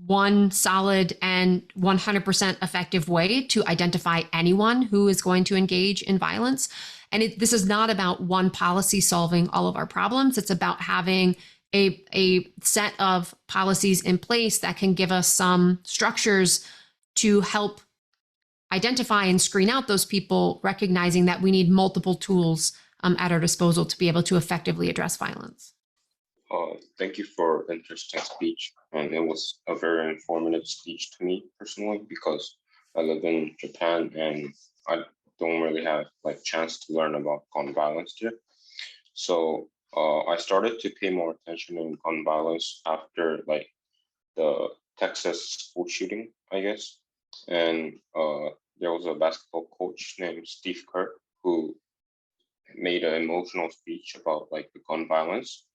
one solid and 100% effective way to identify anyone who is going to engage in violence. And this is not about one policy solving all of our problems. It's about having a set of policies in place that can give us some structures to help identify and screen out those people, recognizing that we need multiple tools at our disposal to be able to effectively address violence. Thank you for the interesting speech, and it was a very informative speech to me personally, because I live in Japan and I don't really have like chance to learn about gun violence here. So I started to pay more attention in gun violence after like the Texas school shooting, I guess. And there was a basketball coach named Steve Kerr who made an emotional speech about like the gun violence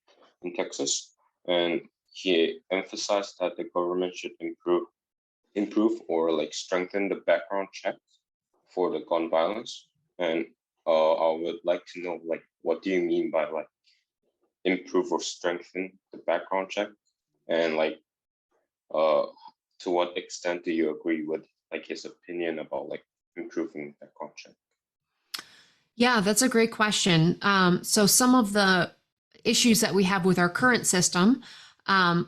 in Texas, and he emphasized that the government should improve or like strengthen the background checks for the gun violence. And I would like to know, like, what do you mean by like improve or strengthen the background check, and like to what extent do you agree with like his opinion about like improving the background check? Yeah, that's a great question. So some of the issues that we have with our current system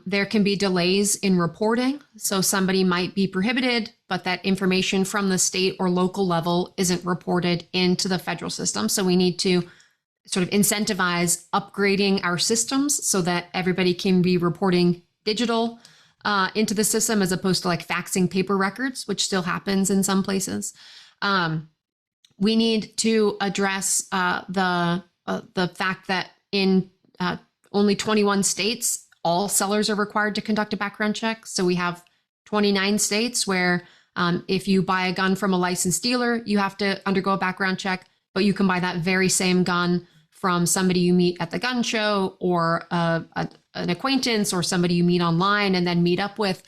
There can be delays in reporting. So somebody might be prohibited, but that information from the state or local level isn't reported into the federal system. So we need to sort of incentivize upgrading our systems so that everybody can be reporting digital into the system as opposed to like faxing paper records, which still happens in some places. We need to address the fact that in only 21 states, all sellers are required to conduct a background check. So we have 29 states where if you buy a gun from a licensed dealer, you have to undergo a background check, but you can buy that very same gun from somebody you meet at the gun show or an acquaintance or somebody you meet online and then meet up with.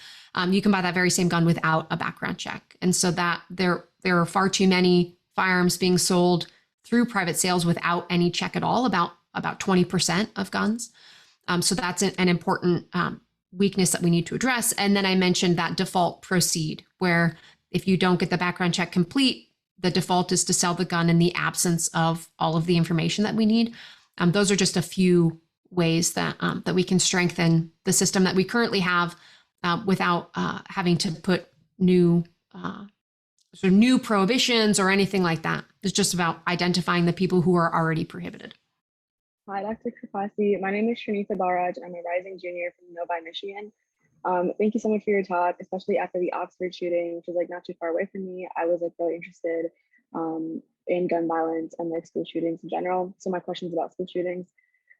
You can buy that very same gun without a background check. And so that there are far too many firearms being sold through private sales without any check at all, about 20% of guns. So that's an important weakness that we need to address. And then I mentioned that default proceed, where if you don't get the background check complete, the default is to sell the gun in the absence of all of the information that we need. Those are just a few ways that that we can strengthen the system that we currently have without having to put new new prohibitions or anything like that. It's just about identifying the people who are already prohibited. Hi, Dr. Crifasi. My name is Srinitha Balraj. I'm a rising junior from Novi, Michigan. Thank you so much for your talk, especially after the Oxford shooting, which was like not too far away from me. I was like really interested in gun violence and like school shootings in general. So my question is about school shootings.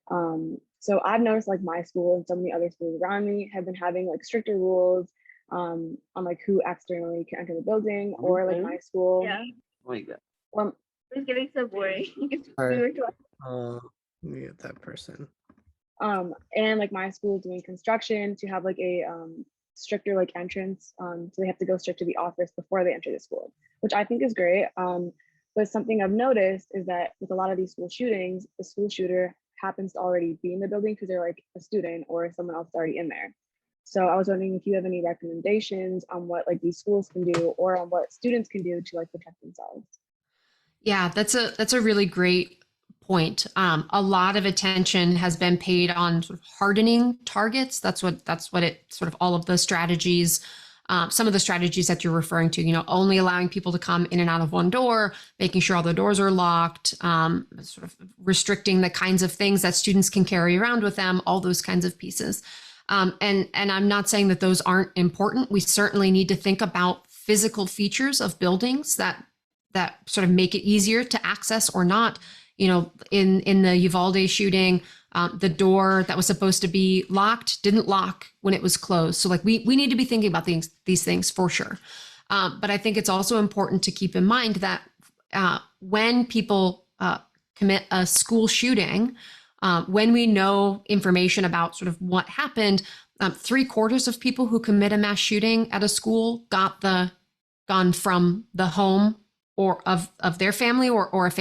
So I've noticed like my school and so many other schools around me have been having like stricter rules on like who externally can enter the building, or like my school. Yeah. Or It's getting so boring. Mute that person. And like my school is doing construction to have like a stricter like entrance. So they have to go straight to the office before they enter the school, which I think is great. But something I've noticed is that with a lot of these school shootings, the school shooter happens to already be in the building because they're like a student or someone else already in there. So I was wondering if you have any recommendations on what like these schools can do or on what students can do to like protect themselves. Yeah, that's a really great point. A lot of attention has been paid on sort of hardening targets. That's what it sort of all of the strategies, some of the strategies that you're referring to, only allowing people to come in and out of one door, making sure all the doors are locked, sort of restricting the kinds of things that students can carry around with them, all those kinds of pieces. And I'm not saying that those aren't important. We certainly need to think about physical features of buildings that sort of make it easier to access or not. In the Uvalde shooting, the door that was supposed to be locked didn't lock when it was closed. So like we need to be thinking about these things for sure. But I think it's also important to keep in mind that when people commit a school shooting, when we know information about sort of what happened, 3/4 of people who commit a mass shooting at a school got the gun from the home or of their family or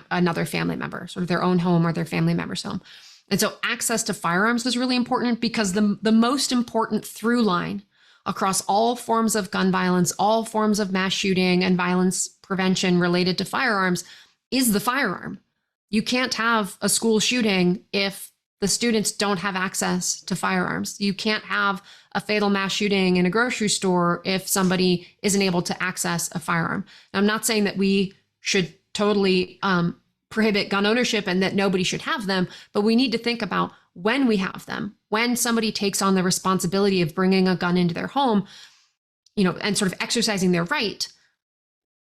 another family member, sort of their own home or their family member's home. And so access to firearms is really important because the most important through line across all forms of gun violence, all forms of mass shooting and violence prevention related to firearms is the firearm. You can't have a school shooting if the students don't have access to firearms. You can't have a fatal mass shooting in a grocery store if somebody isn't able to access a firearm. Now, I'm not saying that we should totally prohibit gun ownership and that nobody should have them, but we need to think about when we have them, when somebody takes on the responsibility of bringing a gun into their home, and sort of exercising their right.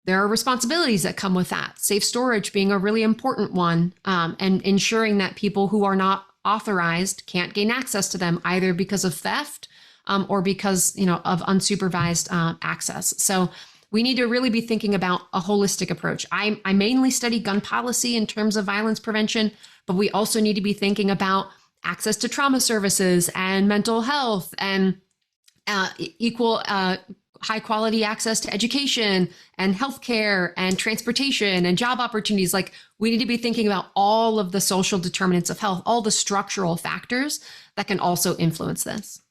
There are responsibilities that come with that, safe storage being a really important one, and ensuring that people who are not authorized can't gain access to them either because of theft or because of unsupervised access. So we need to really be thinking about a holistic approach. I mainly study gun policy in terms of violence prevention, but we also need to be thinking about access to trauma services and mental health and equal high quality access to education and healthcare and transportation and job opportunities. Like we need to be thinking about all of the social determinants of health, all the structural factors that can also influence this.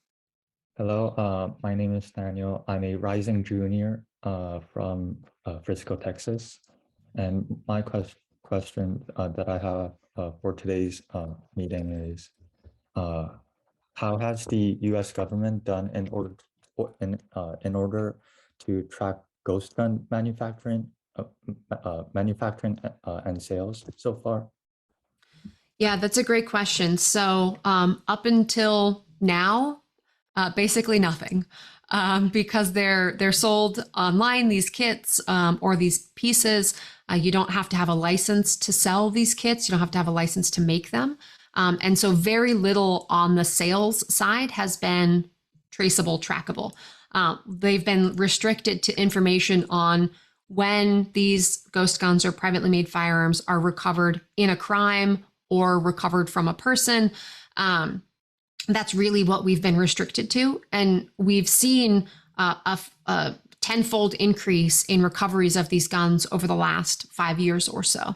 Hello, my name is Daniel. I'm a rising junior from Frisco, Texas. And my question that I have for today's meeting is, how has the U.S. government done in order to track ghost gun manufacturing and sales so far? Yeah, that's a great question. So up until now, basically nothing, because they're sold online. These kits or these pieces, you don't have to have a license to sell these kits. You don't have to have a license to make them, and so very little on the sales side has been traceable, trackable. They've been restricted to information on when these ghost guns or privately made firearms are recovered in a crime or recovered from a person. That's really what we've been restricted to. And we've seen a tenfold increase in recoveries of these guns over the last 5 years or so.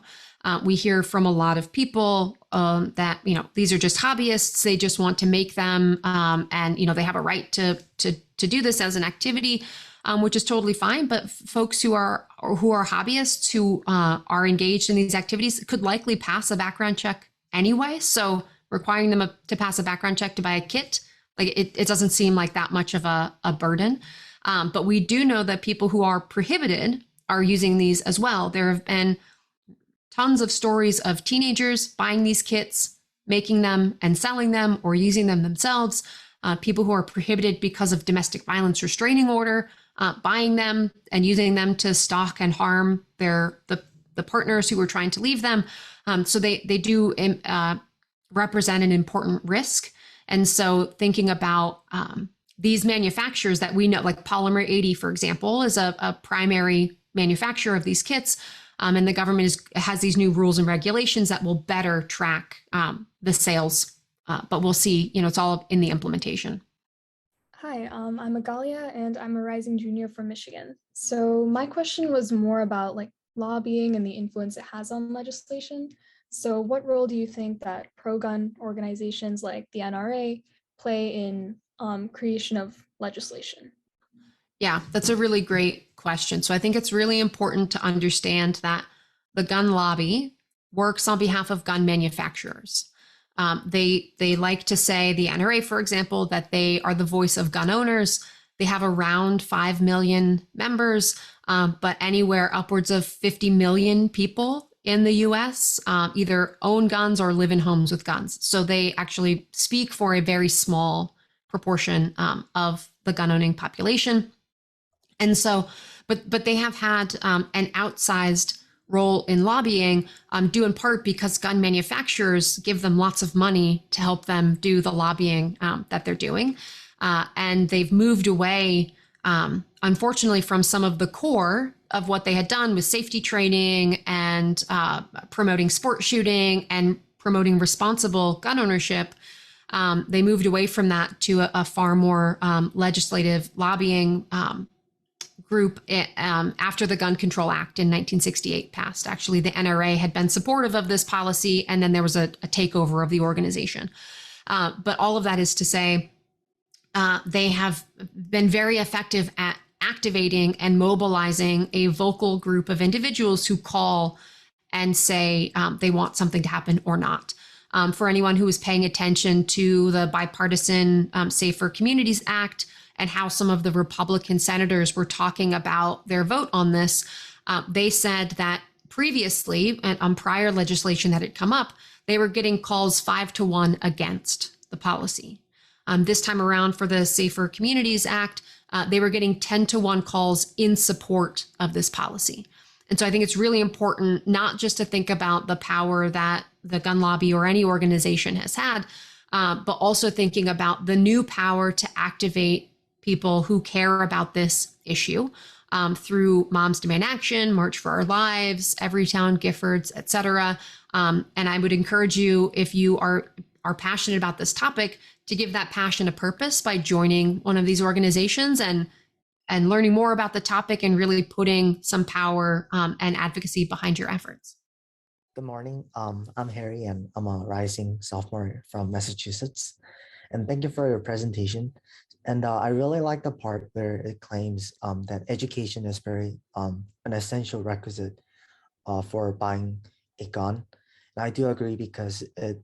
We hear from a lot of people that, these are just hobbyists. They just want to make them. And, they have a right to do this as an activity, which is totally fine. But folks who are hobbyists who are engaged in these activities could likely pass a background check anyway. So requiring them to pass a background check to buy a kit, it doesn't seem like that much of a burden. But we do know that people who are prohibited are using these as well. There have been tons of stories of teenagers buying these kits, making them and selling them or using them themselves. People who are prohibited because of domestic violence restraining order, buying them and using them to stalk and harm the partners who were trying to leave them. So they do represent an important risk. And so thinking about these manufacturers that we know, like Polymer 80, for example, is a primary manufacturer of these kits. And the government has these new rules and regulations that will better track the sales. But we'll see, it's all in the implementation. Hi, I'm Agalia, and I'm a rising junior from Michigan. So my question was more about lobbying and the influence it has on legislation. So what role do you think that pro-gun organizations like the NRA play in creation of legislation? Yeah, that's a really great question. So I think it's really important to understand that the gun lobby works on behalf of gun manufacturers. They like to say, the NRA, for example, that they are the voice of gun owners. They have around 5 million members, but anywhere upwards of 50 million people in the US either own guns or live in homes with guns. So they actually speak for a very small proportion of the gun owning population. And so, but they have had an outsized role in lobbying, due in part because gun manufacturers give them lots of money to help them do the lobbying that they're doing. And they've moved away, unfortunately, from some of the core of what they had done with safety training and promoting sport shooting and promoting responsible gun ownership. They moved away from that to a far more legislative lobbying group after the Gun Control Act in 1968 passed. Actually, the NRA had been supportive of this policy, and then there was a takeover of the organization. But all of that is to say, they have been very effective at activating and mobilizing a vocal group of individuals who call and say they want something to happen or not. For anyone who is paying attention to the Bipartisan Safer Communities Act and how some of the Republican senators were talking about their vote on this, they said that previously, and on prior legislation that had come up, they were getting calls 5-1 against the policy. This time around for the Safer Communities Act, they were getting 10-1 calls in support of this policy. And so I think it's really important not just to think about the power that the gun lobby or any organization has had, but also thinking about the new power to activate people who care about this issue through Moms Demand Action, March for Our Lives, Everytown, Giffords, et cetera. And I would encourage you, if you are passionate about this topic, to give that passion a purpose by joining one of these organizations and learning more about the topic and really putting some power and advocacy behind your efforts. Good morning. I'm Harry, and I'm a rising sophomore from Massachusetts. And thank you for your presentation. And I really like the part where it claims that education is very an essential requisite for buying a gun. And I do agree, because it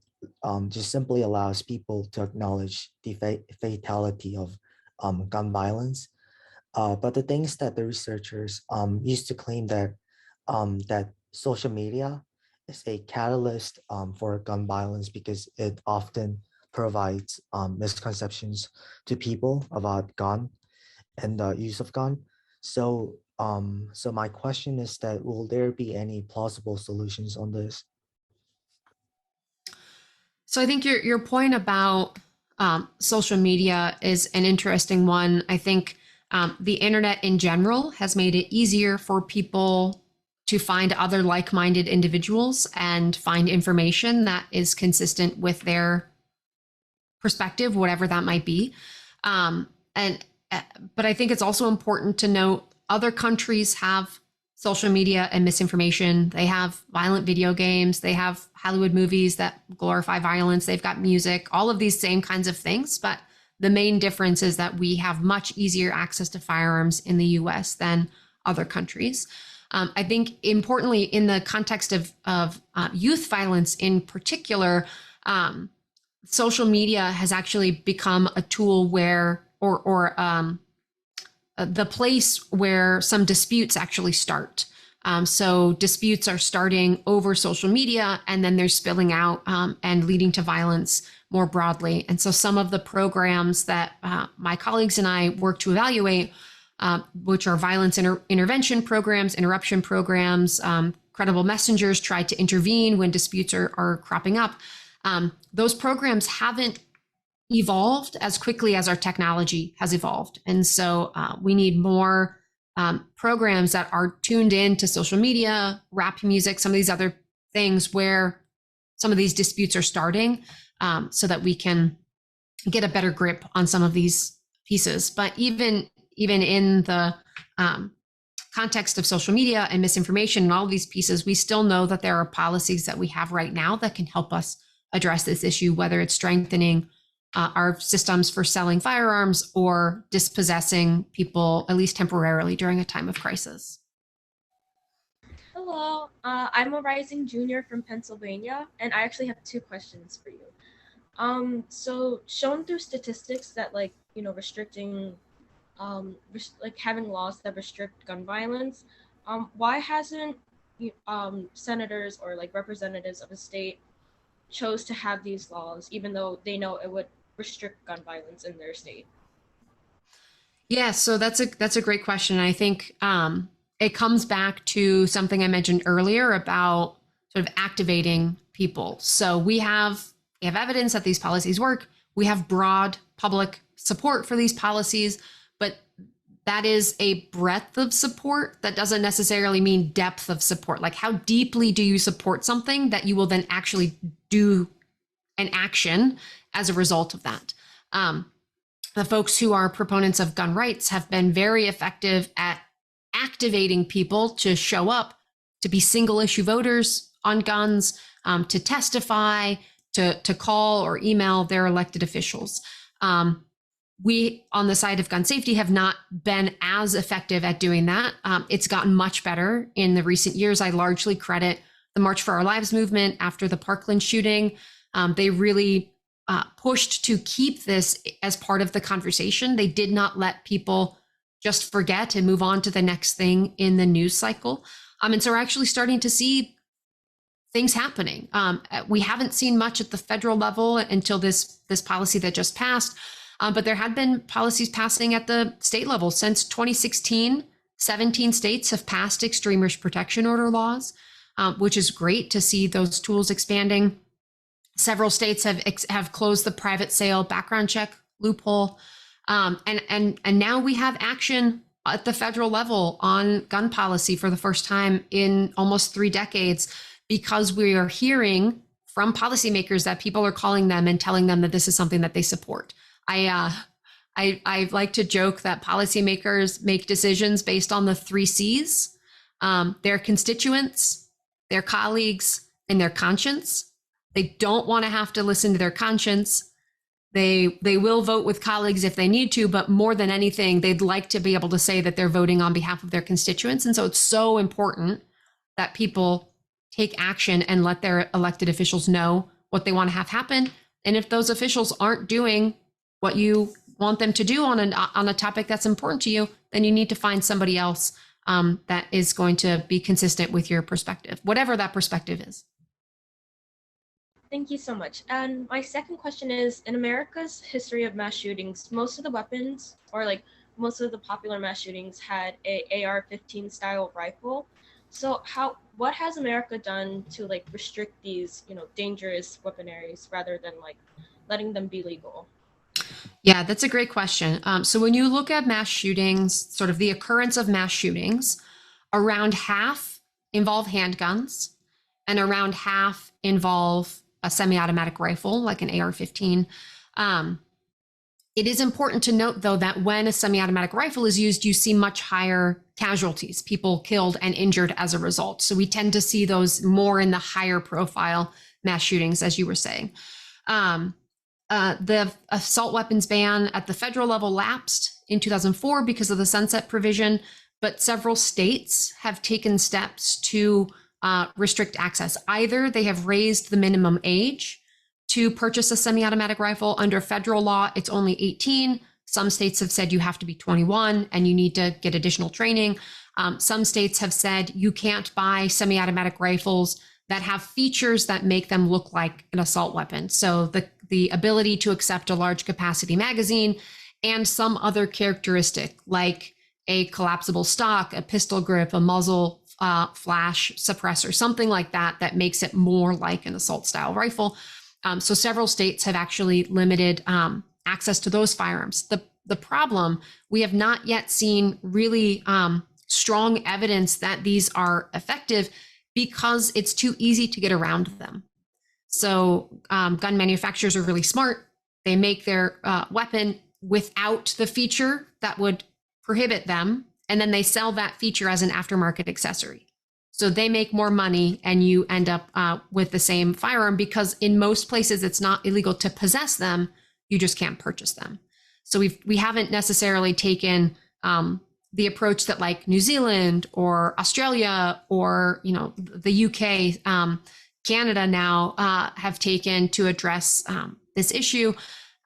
just simply allows people to acknowledge the fatality of gun violence. But the thing is that the researchers used to claim that that social media is a catalyst for gun violence because it often provides misconceptions to people about gun and the use of gun. So, so my question is that will there be any plausible solutions on this? So I think your point about social media is an interesting one. I think the internet in general has made it easier for people to find other like-minded individuals and find information that is consistent with their perspective, whatever that might be. But I think it's also important to note other countries have social media and misinformation. They have violent video games. They have Hollywood movies that glorify violence. They've got music, all of these same kinds of things. But the main difference is that we have much easier access to firearms in the US than other countries. I think importantly, in the context of youth violence in particular, social media has actually become a tool where, the place where some disputes actually start. So disputes are starting over social media, and then they're spilling out and leading to violence more broadly. And so some of the programs that my colleagues and I work to evaluate, which are violence intervention programs, interruption programs, credible messengers try to intervene when disputes are cropping up. Those programs haven't evolved as quickly as our technology has evolved. And so we need more programs that are tuned in to social media, rap music, some of these other things where some of these disputes are starting, so that we can get a better grip on some of these pieces. But even in the context of social media and misinformation and all of these pieces, we still know that there are policies that we have right now that can help us address this issue, whether it's strengthening our systems for selling firearms or dispossessing people, at least temporarily, during a time of crisis. Hello, I'm a rising junior from Pennsylvania, and I actually have 2 questions for you. So shown through statistics that restricting, having laws that restrict gun violence, why hasn't senators or representatives of a state chose to have these laws, even though they know it would restrict gun violence in their state? Yeah, so that's a great question. I think it comes back to something I mentioned earlier about sort of activating people. So we have evidence that these policies work. We have broad public support for these policies, but that is a breadth of support. That doesn't necessarily mean depth of support. Like, how deeply do you support something that you will then actually do an action as a result of that? The folks who are proponents of gun rights have been very effective at activating people to show up, to be single issue voters on guns, to testify, to call or email their elected officials. We, on the side of gun safety, have not been as effective at doing that. It's gotten much better in the recent years. I largely credit the March for Our Lives movement after the Parkland shooting. They really pushed to keep this as part of the conversation. They did not let people just forget and move on to the next thing in the news cycle. And so we're actually starting to see things happening. We haven't seen much at the federal level until this policy that just passed. But there had been policies passing at the state level. Since 2016, 17 states have passed extremist protection order laws, which is great to see those tools expanding. Several states have closed the private sale background check loophole. And now we have action at the federal level on gun policy for the first time in almost 3 decades, because we are hearing from policymakers that people are calling them and telling them that this is something that they support. I like to joke that policymakers make decisions based on the 3 C's: their constituents, their colleagues, and their conscience. They don't want to have to listen to their conscience. They will vote with colleagues if they need to, but more than anything, they'd like to be able to say that they're voting on behalf of their constituents. And so it's so important that people take action and let their elected officials know what they want to have happen. And if those officials aren't doing what you want them to do on a topic that's important to you, then you need to find somebody else that is going to be consistent with your perspective, whatever that perspective is. Thank you so much. And my second question is, in America's history of mass shootings, most of the weapons, or like most of the popular mass shootings, had a AR-15 style rifle. So what has America done to like restrict these, dangerous weaponaries rather than like letting them be legal? Yeah, that's a great question. So when you look at mass shootings, sort of the occurrence of mass shootings, around half involve handguns and around half involve a semi-automatic rifle, like an AR-15. It is important to note, though, that when a semi-automatic rifle is used, you see much higher casualties, people killed and injured as a result. So we tend to see those more in the higher profile mass shootings, as you were saying. The assault weapons ban at the federal level lapsed in 2004 because of the sunset provision, but several states have taken steps to restrict access. Either they have raised the minimum age to purchase a semi-automatic rifle. Under federal law, it's only 18. Some states have said you have to be 21 and you need to get additional training. Some states have said you can't buy semi-automatic rifles that have features that make them look like an assault weapon. So the ability to accept a large capacity magazine and some other characteristic like a collapsible stock, a pistol grip, a muzzle flash suppressor, something like that, that makes it more like an assault style rifle. So several states have actually limited access to those firearms. The problem, we have not yet seen really strong evidence that these are effective because it's too easy to get around them. So gun manufacturers are really smart. They make their weapon without the feature that would prohibit them, and then they sell that feature as an aftermarket accessory. So they make more money and you end up with the same firearm, because in most places it's not illegal to possess them, you just can't purchase them. So we haven't necessarily taken the approach that like New Zealand or Australia or the UK, Canada now have taken to address this issue.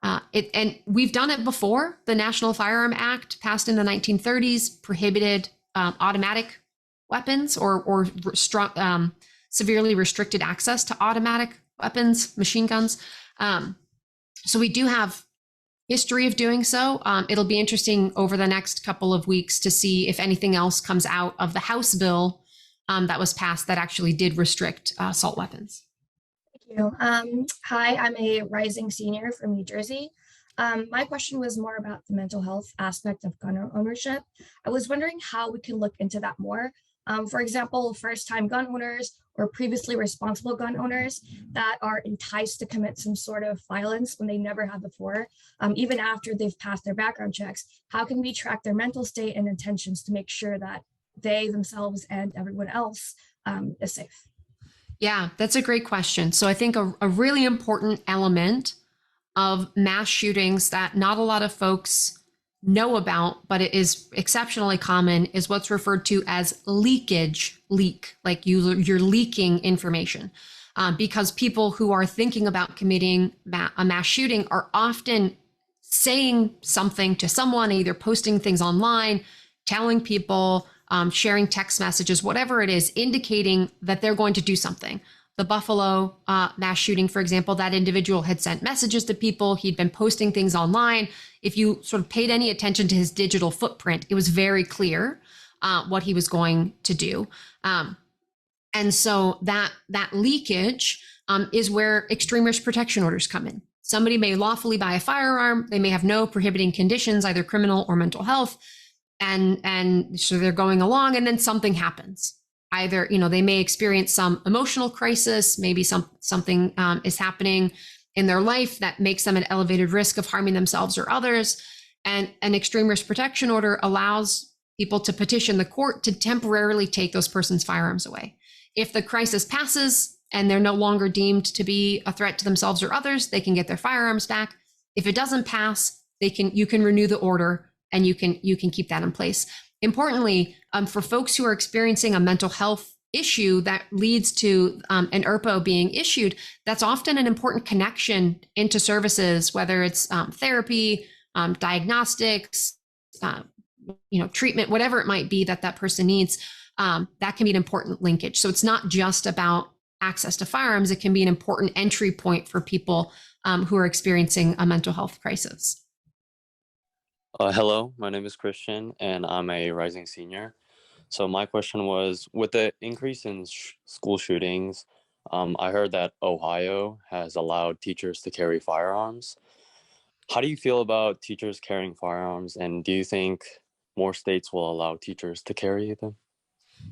And we've done it before. The National Firearm Act, passed in the 1930s, prohibited automatic weapons or severely restricted access to automatic weapons, machine guns. So we do have history of doing so. It'll be interesting over the next couple of weeks to see if anything else comes out of the House bill that was passed that actually did restrict assault weapons. Thank you. Hi, I'm a rising senior from New Jersey. My question was more about the mental health aspect of gun ownership. I was wondering how we can look into that more. For example, first-time gun owners or previously responsible gun owners that are enticed to commit some sort of violence when they never have before, even after they've passed their background checks. How can we track their mental state and intentions to make sure that they themselves and everyone else is safe? Yeah, that's a great question. So I think a really important element of mass shootings that not a lot of folks know about, but it is exceptionally common, is what's referred to as leakage. Like you're leaking information, because people who are thinking about committing a mass shooting are often saying something to someone, either posting things online, telling people, sharing text messages, whatever it is, indicating that they're going to do something. The Buffalo mass shooting, for example, that individual had sent messages to people. He'd been posting things online. If you sort of paid any attention to his digital footprint, it was very clear what he was going to do. And so that leakage is where extreme risk protection orders come in. Somebody may lawfully buy a firearm. They may have no prohibiting conditions, either criminal or mental health. And so they're going along, and then something happens. Either, they may experience some emotional crisis, maybe something is happening in their life that makes them at elevated risk of harming themselves or others. And an extreme risk protection order allows people to petition the court to temporarily take those persons' firearms away. If the crisis passes and they're no longer deemed to be a threat to themselves or others, they can get their firearms back. If it doesn't pass, you can renew the order and you can keep that in place. Importantly, for folks who are experiencing a mental health issue that leads to an ERPO being issued, that's often an important connection into services, whether it's therapy, diagnostics, treatment, whatever it might be that that person needs. That can be an important linkage. So it's not just about access to firearms. It can be an important entry point for people who are experiencing a mental health crisis. Hello, my name is Christian, and I'm a rising senior. So my question was, with the increase in school shootings, I heard that Ohio has allowed teachers to carry firearms. How do you feel about teachers carrying firearms, and do you think more states will allow teachers to carry them?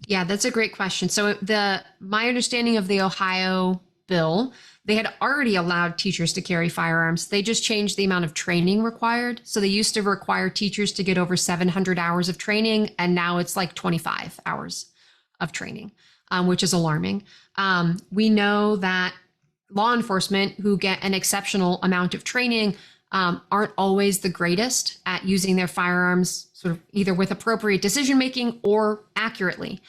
Yeah, that's a great question. So my understanding of the Ohio bill, they had already allowed teachers to carry firearms. They just changed the amount of training required. So they used to require teachers to get over 700 hours of training, and now it's like 25 hours of training, which is alarming. We know that law enforcement who get an exceptional amount of training aren't always the greatest at using their firearms sort of either with appropriate decision making or accurately.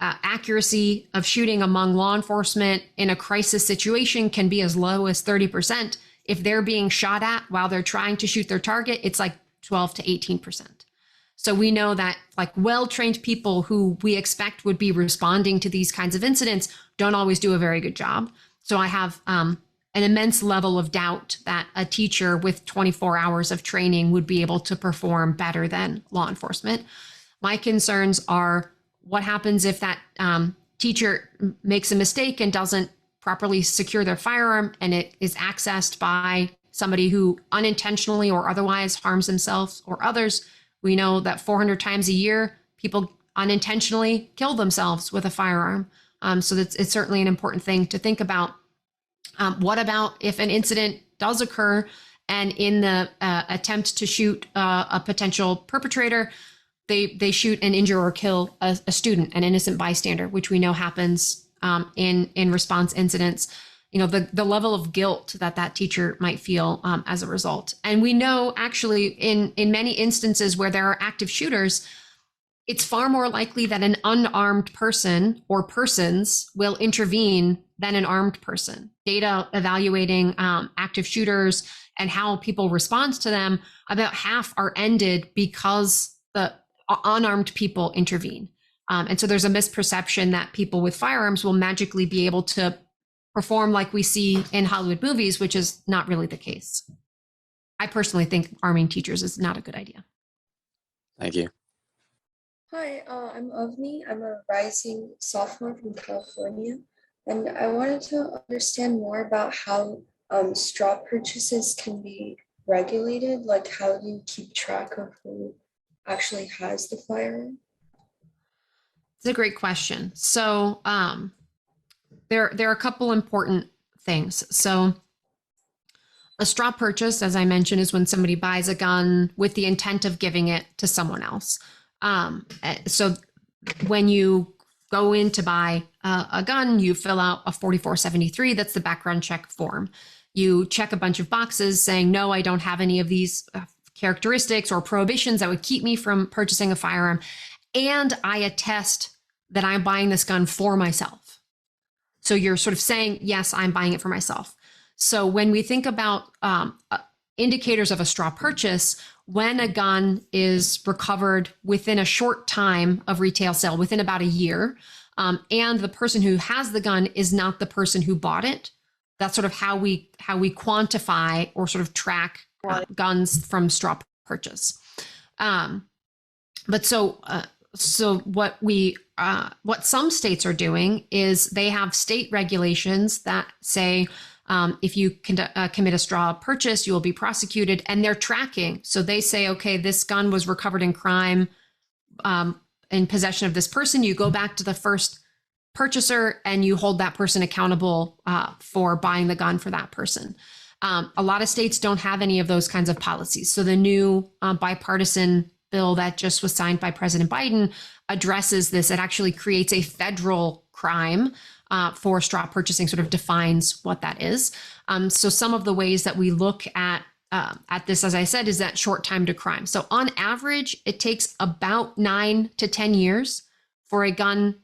Accuracy of shooting among law enforcement in a crisis situation can be as low as 30%. If they're being shot at while they're trying to shoot their target, it's like 12 to 18%. So we know that like well-trained people who we expect would be responding to these kinds of incidents don't always do a very good job. So I have an immense level of doubt that a teacher with 24 hours of training would be able to perform better than law enforcement. My concerns are what happens if that teacher makes a mistake and doesn't properly secure their firearm and it is accessed by somebody who unintentionally or otherwise harms themselves or others. We know that 400 times a year, people unintentionally kill themselves with a firearm. So it's certainly an important thing to think about. What about if an incident does occur and in the attempt to shoot a potential perpetrator, they shoot and injure or kill a student, an innocent bystander, which we know happens in response incidents. The level of guilt that teacher might feel as a result. And we know actually in many instances where there are active shooters, it's far more likely that an unarmed person or persons will intervene than an armed person. Data evaluating active shooters and how people respond to them, about half are ended because the unarmed people intervene. And so there's a misperception that people with firearms will magically be able to perform like we see in Hollywood movies, which is not really the case. I personally think arming teachers is not a good idea. Thank you. Hi, I'm Avni. I'm a rising sophomore from California, and I wanted to understand more about how straw purchases can be regulated. Like, how do you keep track of who actually has the firearm? It's a great question. So there are a couple important things. So a straw purchase, as I mentioned, is when somebody buys a gun with the intent of giving it to someone else. So when you go in to buy a gun, you fill out a 4473. That's the background check form. You check a bunch of boxes saying, no, I don't have any of these characteristics or prohibitions that would keep me from purchasing a firearm. And I attest that I'm buying this gun for myself. So you're sort of saying, yes, I'm buying it for myself. So when we think about indicators of a straw purchase, when a gun is recovered within a short time of retail sale, within about a year, and the person who has the gun is not the person who bought it, that's sort of how we quantify or sort of track guns from straw purchase. But so what some states are doing is they have state regulations that say if you commit a straw purchase, you will be prosecuted, and they're tracking. So they say, okay, this gun was recovered in crime in possession of this person. You go back to the first purchaser and you hold that person accountable for buying the gun for that person. A lot of states don't have any of those kinds of policies. So the new bipartisan bill that just was signed by President Biden addresses this. It actually creates a federal crime for straw purchasing, sort of defines what that is. So some of the ways that we look at this, as I said, is that short time to crime. So on average, it takes about 9 to 10 years for a gun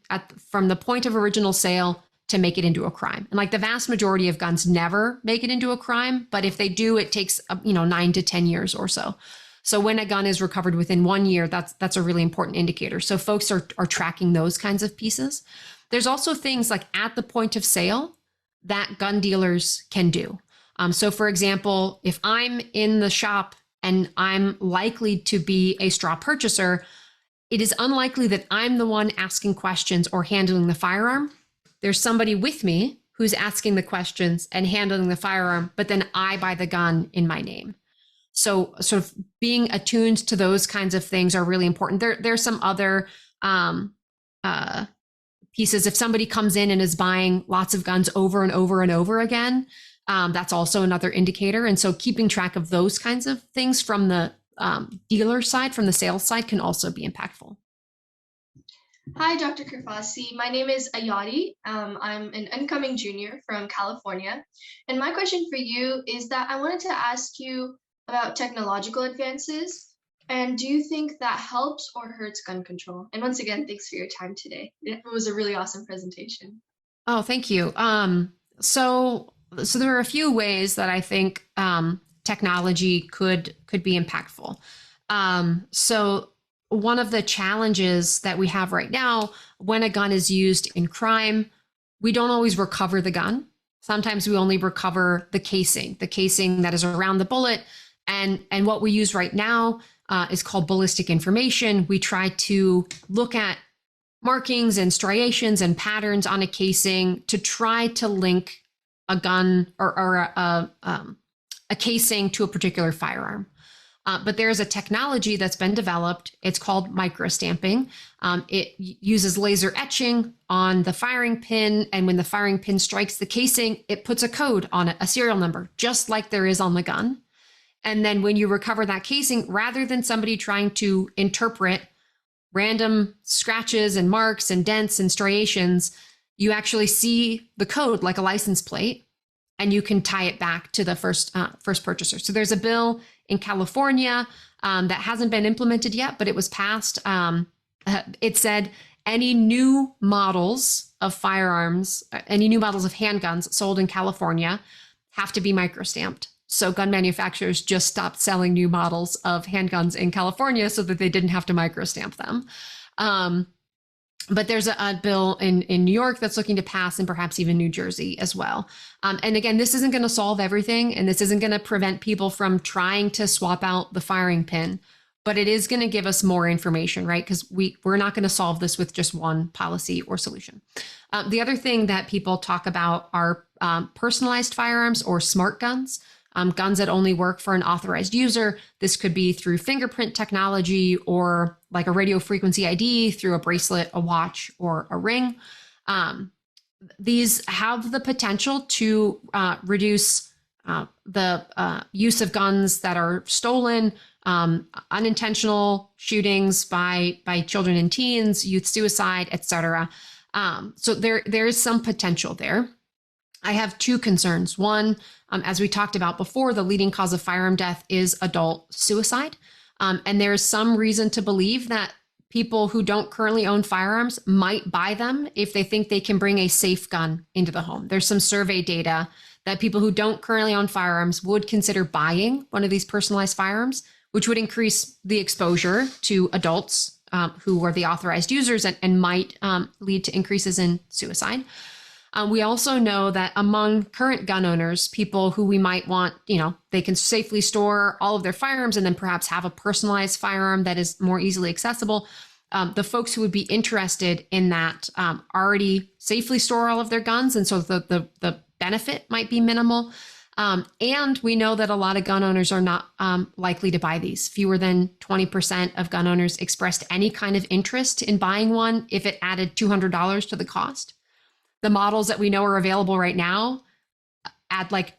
from the point of original sale to make it into a crime. And like the vast majority of guns never make it into a crime, but if they do, it takes 9 to 10 years or so. So when a gun is recovered within 1 year, that's a really important indicator. So folks are tracking those kinds of pieces. There's also things like at the point of sale that gun dealers can do. So for example, if I'm in the shop and I'm likely to be a straw purchaser, it is unlikely that I'm the one asking questions or handling the firearm. There's somebody with me who's asking the questions and handling the firearm, but then I buy the gun in my name. So sort of being attuned to those kinds of things are really important. There's some other pieces. If somebody comes in and is buying lots of guns over and over and over again, that's also another indicator. And so keeping track of those kinds of things from the dealer side, from the sales side, can also be impactful. Hi, Dr. Crifasi. My name is Ayati. I'm an incoming junior from California. And my question for you is that I wanted to ask you about technological advances. And do you think that helps or hurts gun control? And once again, thanks for your time today. It was a really awesome presentation. Oh, thank you. So there are a few ways that I think technology could be impactful. So one of the challenges that we have right now, when a gun is used in crime, we don't always recover the gun. Sometimes we only recover the casing that is around the bullet. And what we use right now is called ballistic information. We try to look at markings and striations and patterns on a casing to try to link a gun or a casing to a particular firearm. But there is a technology that's been developed. It's called microstamping. It uses laser etching on the firing pin. And when the firing pin strikes the casing, it puts a code on it, a serial number, just like there is on the gun. And then when you recover that casing, rather than somebody trying to interpret random scratches and marks and dents and striations, you actually see the code like a license plate, and you can tie it back to the first purchaser. So there's a bill in California that hasn't been implemented yet, but it was passed. It said any new models of firearms, any new models of handguns sold in California have to be microstamped. So gun manufacturers just stopped selling new models of handguns in California so that they didn't have to microstamp them. But there's a bill in New York that's looking to pass, and perhaps even New Jersey as well. And again, this isn't going to solve everything, and this isn't going to prevent people from trying to swap out the firing pin, but it is going to give us more information, right? Because we're not going to solve this with just one policy or solution. The other thing that people talk about are personalized firearms or smart guns. Guns that only work for an authorized user. This could be through fingerprint technology or like a radio frequency ID through a bracelet, a watch, or a ring. These have the potential to reduce the use of guns that are stolen, unintentional shootings by children and teens, youth suicide, etc. So there is some potential there. I have two concerns. One, as we talked about before, the leading cause of firearm death is adult suicide. And there is some reason to believe that people who don't currently own firearms might buy them if they think they can bring a safe gun into the home. There's some survey data that people who don't currently own firearms would consider buying one of these personalized firearms, which would increase the exposure to adults who are the authorized users and might lead to increases in suicide. We also know that among current gun owners, people who we might want, they can safely store all of their firearms and then perhaps have a personalized firearm that is more easily accessible. The folks who would be interested in that already safely store all of their guns. And so the benefit might be minimal. And we know that a lot of gun owners are not likely to buy these. Fewer than 20% of gun owners expressed any kind of interest in buying one if it added $200 to the cost. The models that we know are available right now add like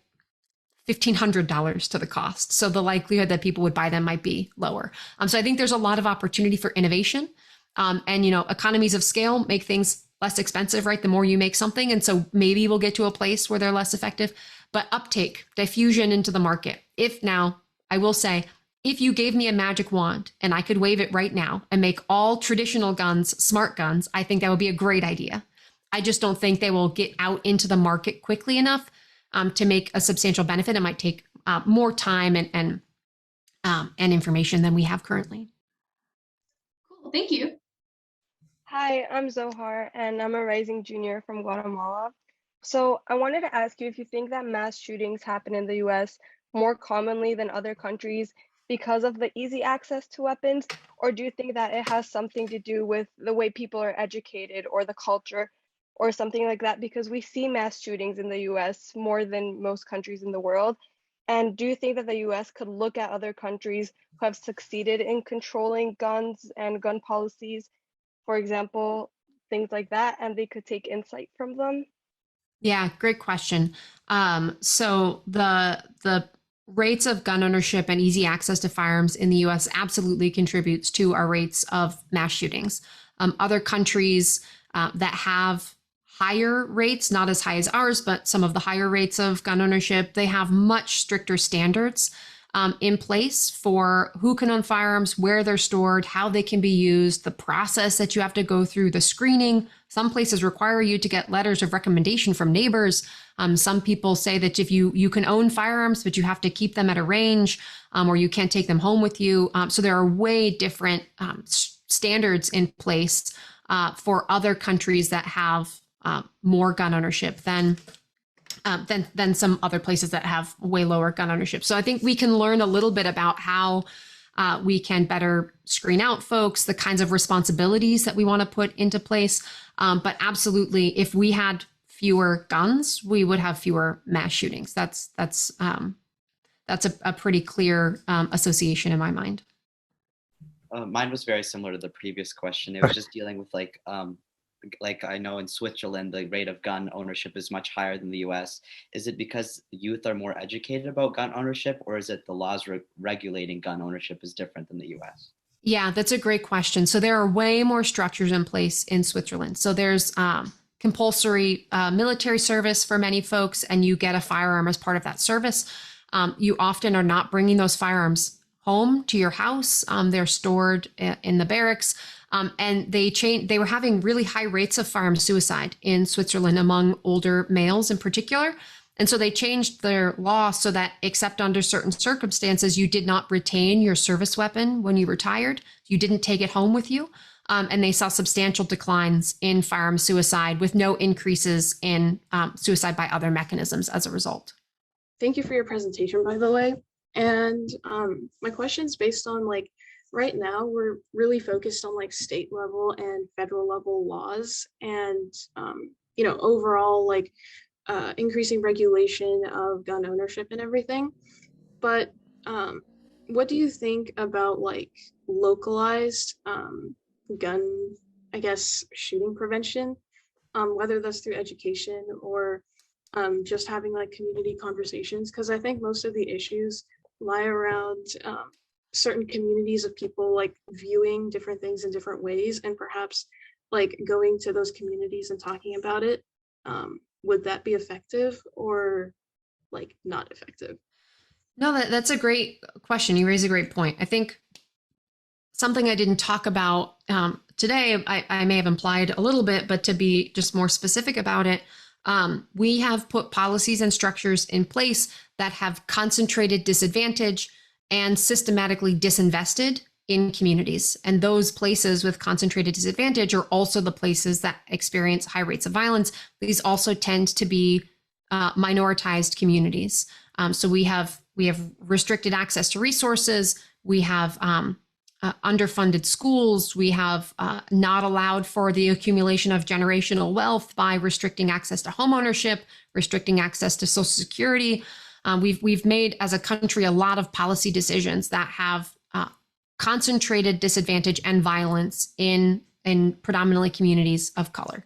$1,500 to the cost. So the likelihood that people would buy them might be lower. So I think there's a lot of opportunity for innovation. And economies of scale make things less expensive, right? The more you make something. And so maybe we'll get to a place where they're less effective. But uptake, diffusion into the market. I will say, if you gave me a magic wand and I could wave it right now and make all traditional guns smart guns, I think that would be a great idea. I just don't think they will get out into the market quickly enough to make a substantial benefit. It might take more time and information than we have currently. Cool, thank you. Hi, I'm Zohar, and I'm a rising junior from Guatemala. So I wanted to ask you if you think that mass shootings happen in the US more commonly than other countries because of the easy access to weapons, or do you think that it has something to do with the way people are educated or the culture or something like that? Because we see mass shootings in the US more than most countries in the world. And do you think that the US could look at other countries who have succeeded in controlling guns and gun policies, for example, things like that, and they could take insight from them? Yeah, great question. So the rates of gun ownership and easy access to firearms in the US absolutely contributes to our rates of mass shootings. Other countries that have higher rates, not as high as ours, but some of the higher rates of gun ownership, they have much stricter standards in place for who can own firearms, where they're stored, how they can be used, the process that you have to go through, the screening. Some places require you to get letters of recommendation from neighbors. Some people say that if you can own firearms, but you have to keep them at a range, or you can't take them home with you. So there are way different standards in place for other countries that have more gun ownership than some other places that have way lower gun ownership. So I think we can learn a little bit about how we can better screen out folks, the kinds of responsibilities that we want to put into place. But absolutely, if we had fewer guns, we would have fewer mass shootings. That's a pretty clear association in my mind. Mine was very similar to the previous question. It was just dealing with like I know in Switzerland, the rate of gun ownership is much higher than the US. Is it because youth are more educated about gun ownership, or is it the laws regulating gun ownership is different than the US? Yeah, that's a great question. So there are way more structures in place in Switzerland. So there's compulsory military service for many folks, and you get a firearm as part of that service. You often are not bringing those firearms home to your house. They're stored in the barracks. And they were having really high rates of firearm suicide in Switzerland among older males in particular. And so they changed their law so that except under certain circumstances, you did not retain your service weapon when you retired. You didn't take it home with you. And they saw substantial declines in firearm suicide with no increases in suicide by other mechanisms as a result. Thank you for your presentation, by the way. And my question is based on right now we're really focused on state level and federal level laws and overall increasing regulation of gun ownership and everything. But what do you think about localized gun, shooting prevention, whether that's through education or just having community conversations? Because I think most of the issues lie around certain communities of people viewing different things in different ways, and perhaps going to those communities and talking about it. Would that be effective or not effective? No, that's a great question. You raise a great point. I think something I didn't talk about today, I may have implied a little bit, but to be just more specific about it, we have put policies and structures in place that have concentrated disadvantage and systematically disinvested in communities. And those places with concentrated disadvantage are also the places that experience high rates of violence. These also tend to be minoritized communities. So we have restricted access to resources. We have underfunded schools. We have not allowed for the accumulation of generational wealth by restricting access to homeownership, restricting access to Social Security. We've made as a country a lot of policy decisions that have concentrated disadvantage and violence in predominantly communities of color.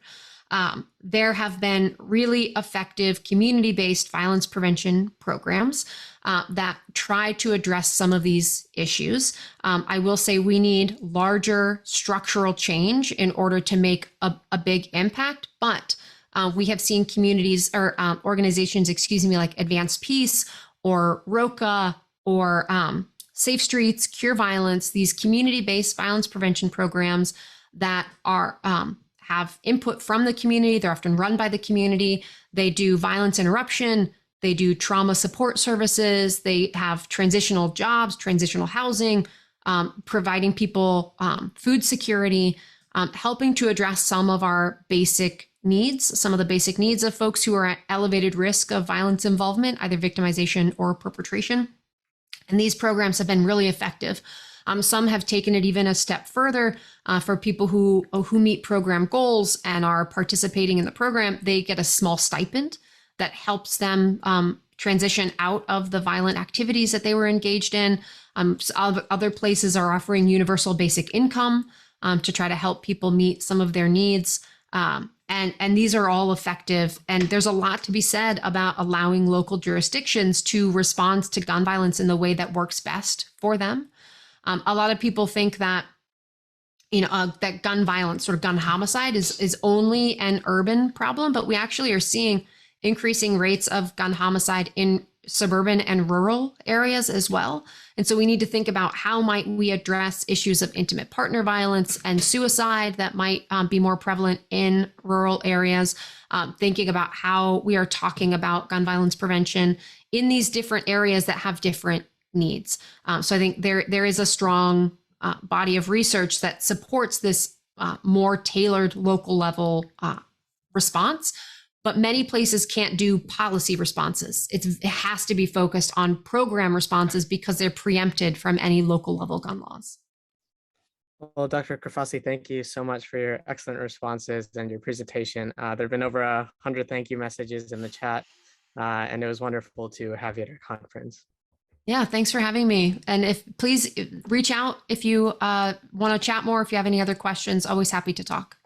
There have been really effective community-based violence prevention programs that try to address some of these issues. I will say we need larger structural change in order to make a big impact, but we have seen communities or organizations, like Advanced Peace or ROCA or Safe Streets, Cure Violence, these community-based violence prevention programs that are have input from the community. They're often run by the community. They do violence interruption. They do trauma support services. They have transitional jobs, transitional housing, providing people food security, helping to address some of our basic needs, some of the basic needs of folks who are at elevated risk of violence involvement, either victimization or perpetration. And these programs have been really effective. Some have taken it even a step further. For people who meet program goals and are participating in the program, they get a small stipend that helps them transition out of the violent activities that they were engaged in. Other places are offering universal basic income to try to help people meet some of their needs. And these are all effective. And there's a lot to be said about allowing local jurisdictions to respond to gun violence in the way that works best for them. A lot of people think that, that gun violence, sort of gun homicide, is only an urban problem, but we actually are seeing increasing rates of gun homicide in suburban and rural areas as well. And so we need to think about how might we address issues of intimate partner violence and suicide that might be more prevalent in rural areas, thinking about how we are talking about gun violence prevention in these different areas that have different needs. So I think there is a strong body of research that supports this more tailored local level response. But many places can't do policy responses. It has to be focused on program responses because they're preempted from any local level gun laws. Well, Dr. Crifasi, thank you so much for your excellent responses and your presentation. There have been over 100 thank you messages in the chat, and it was wonderful to have you at our conference. Yeah, thanks for having me. And please reach out if you want to chat more, if you have any other questions, always happy to talk.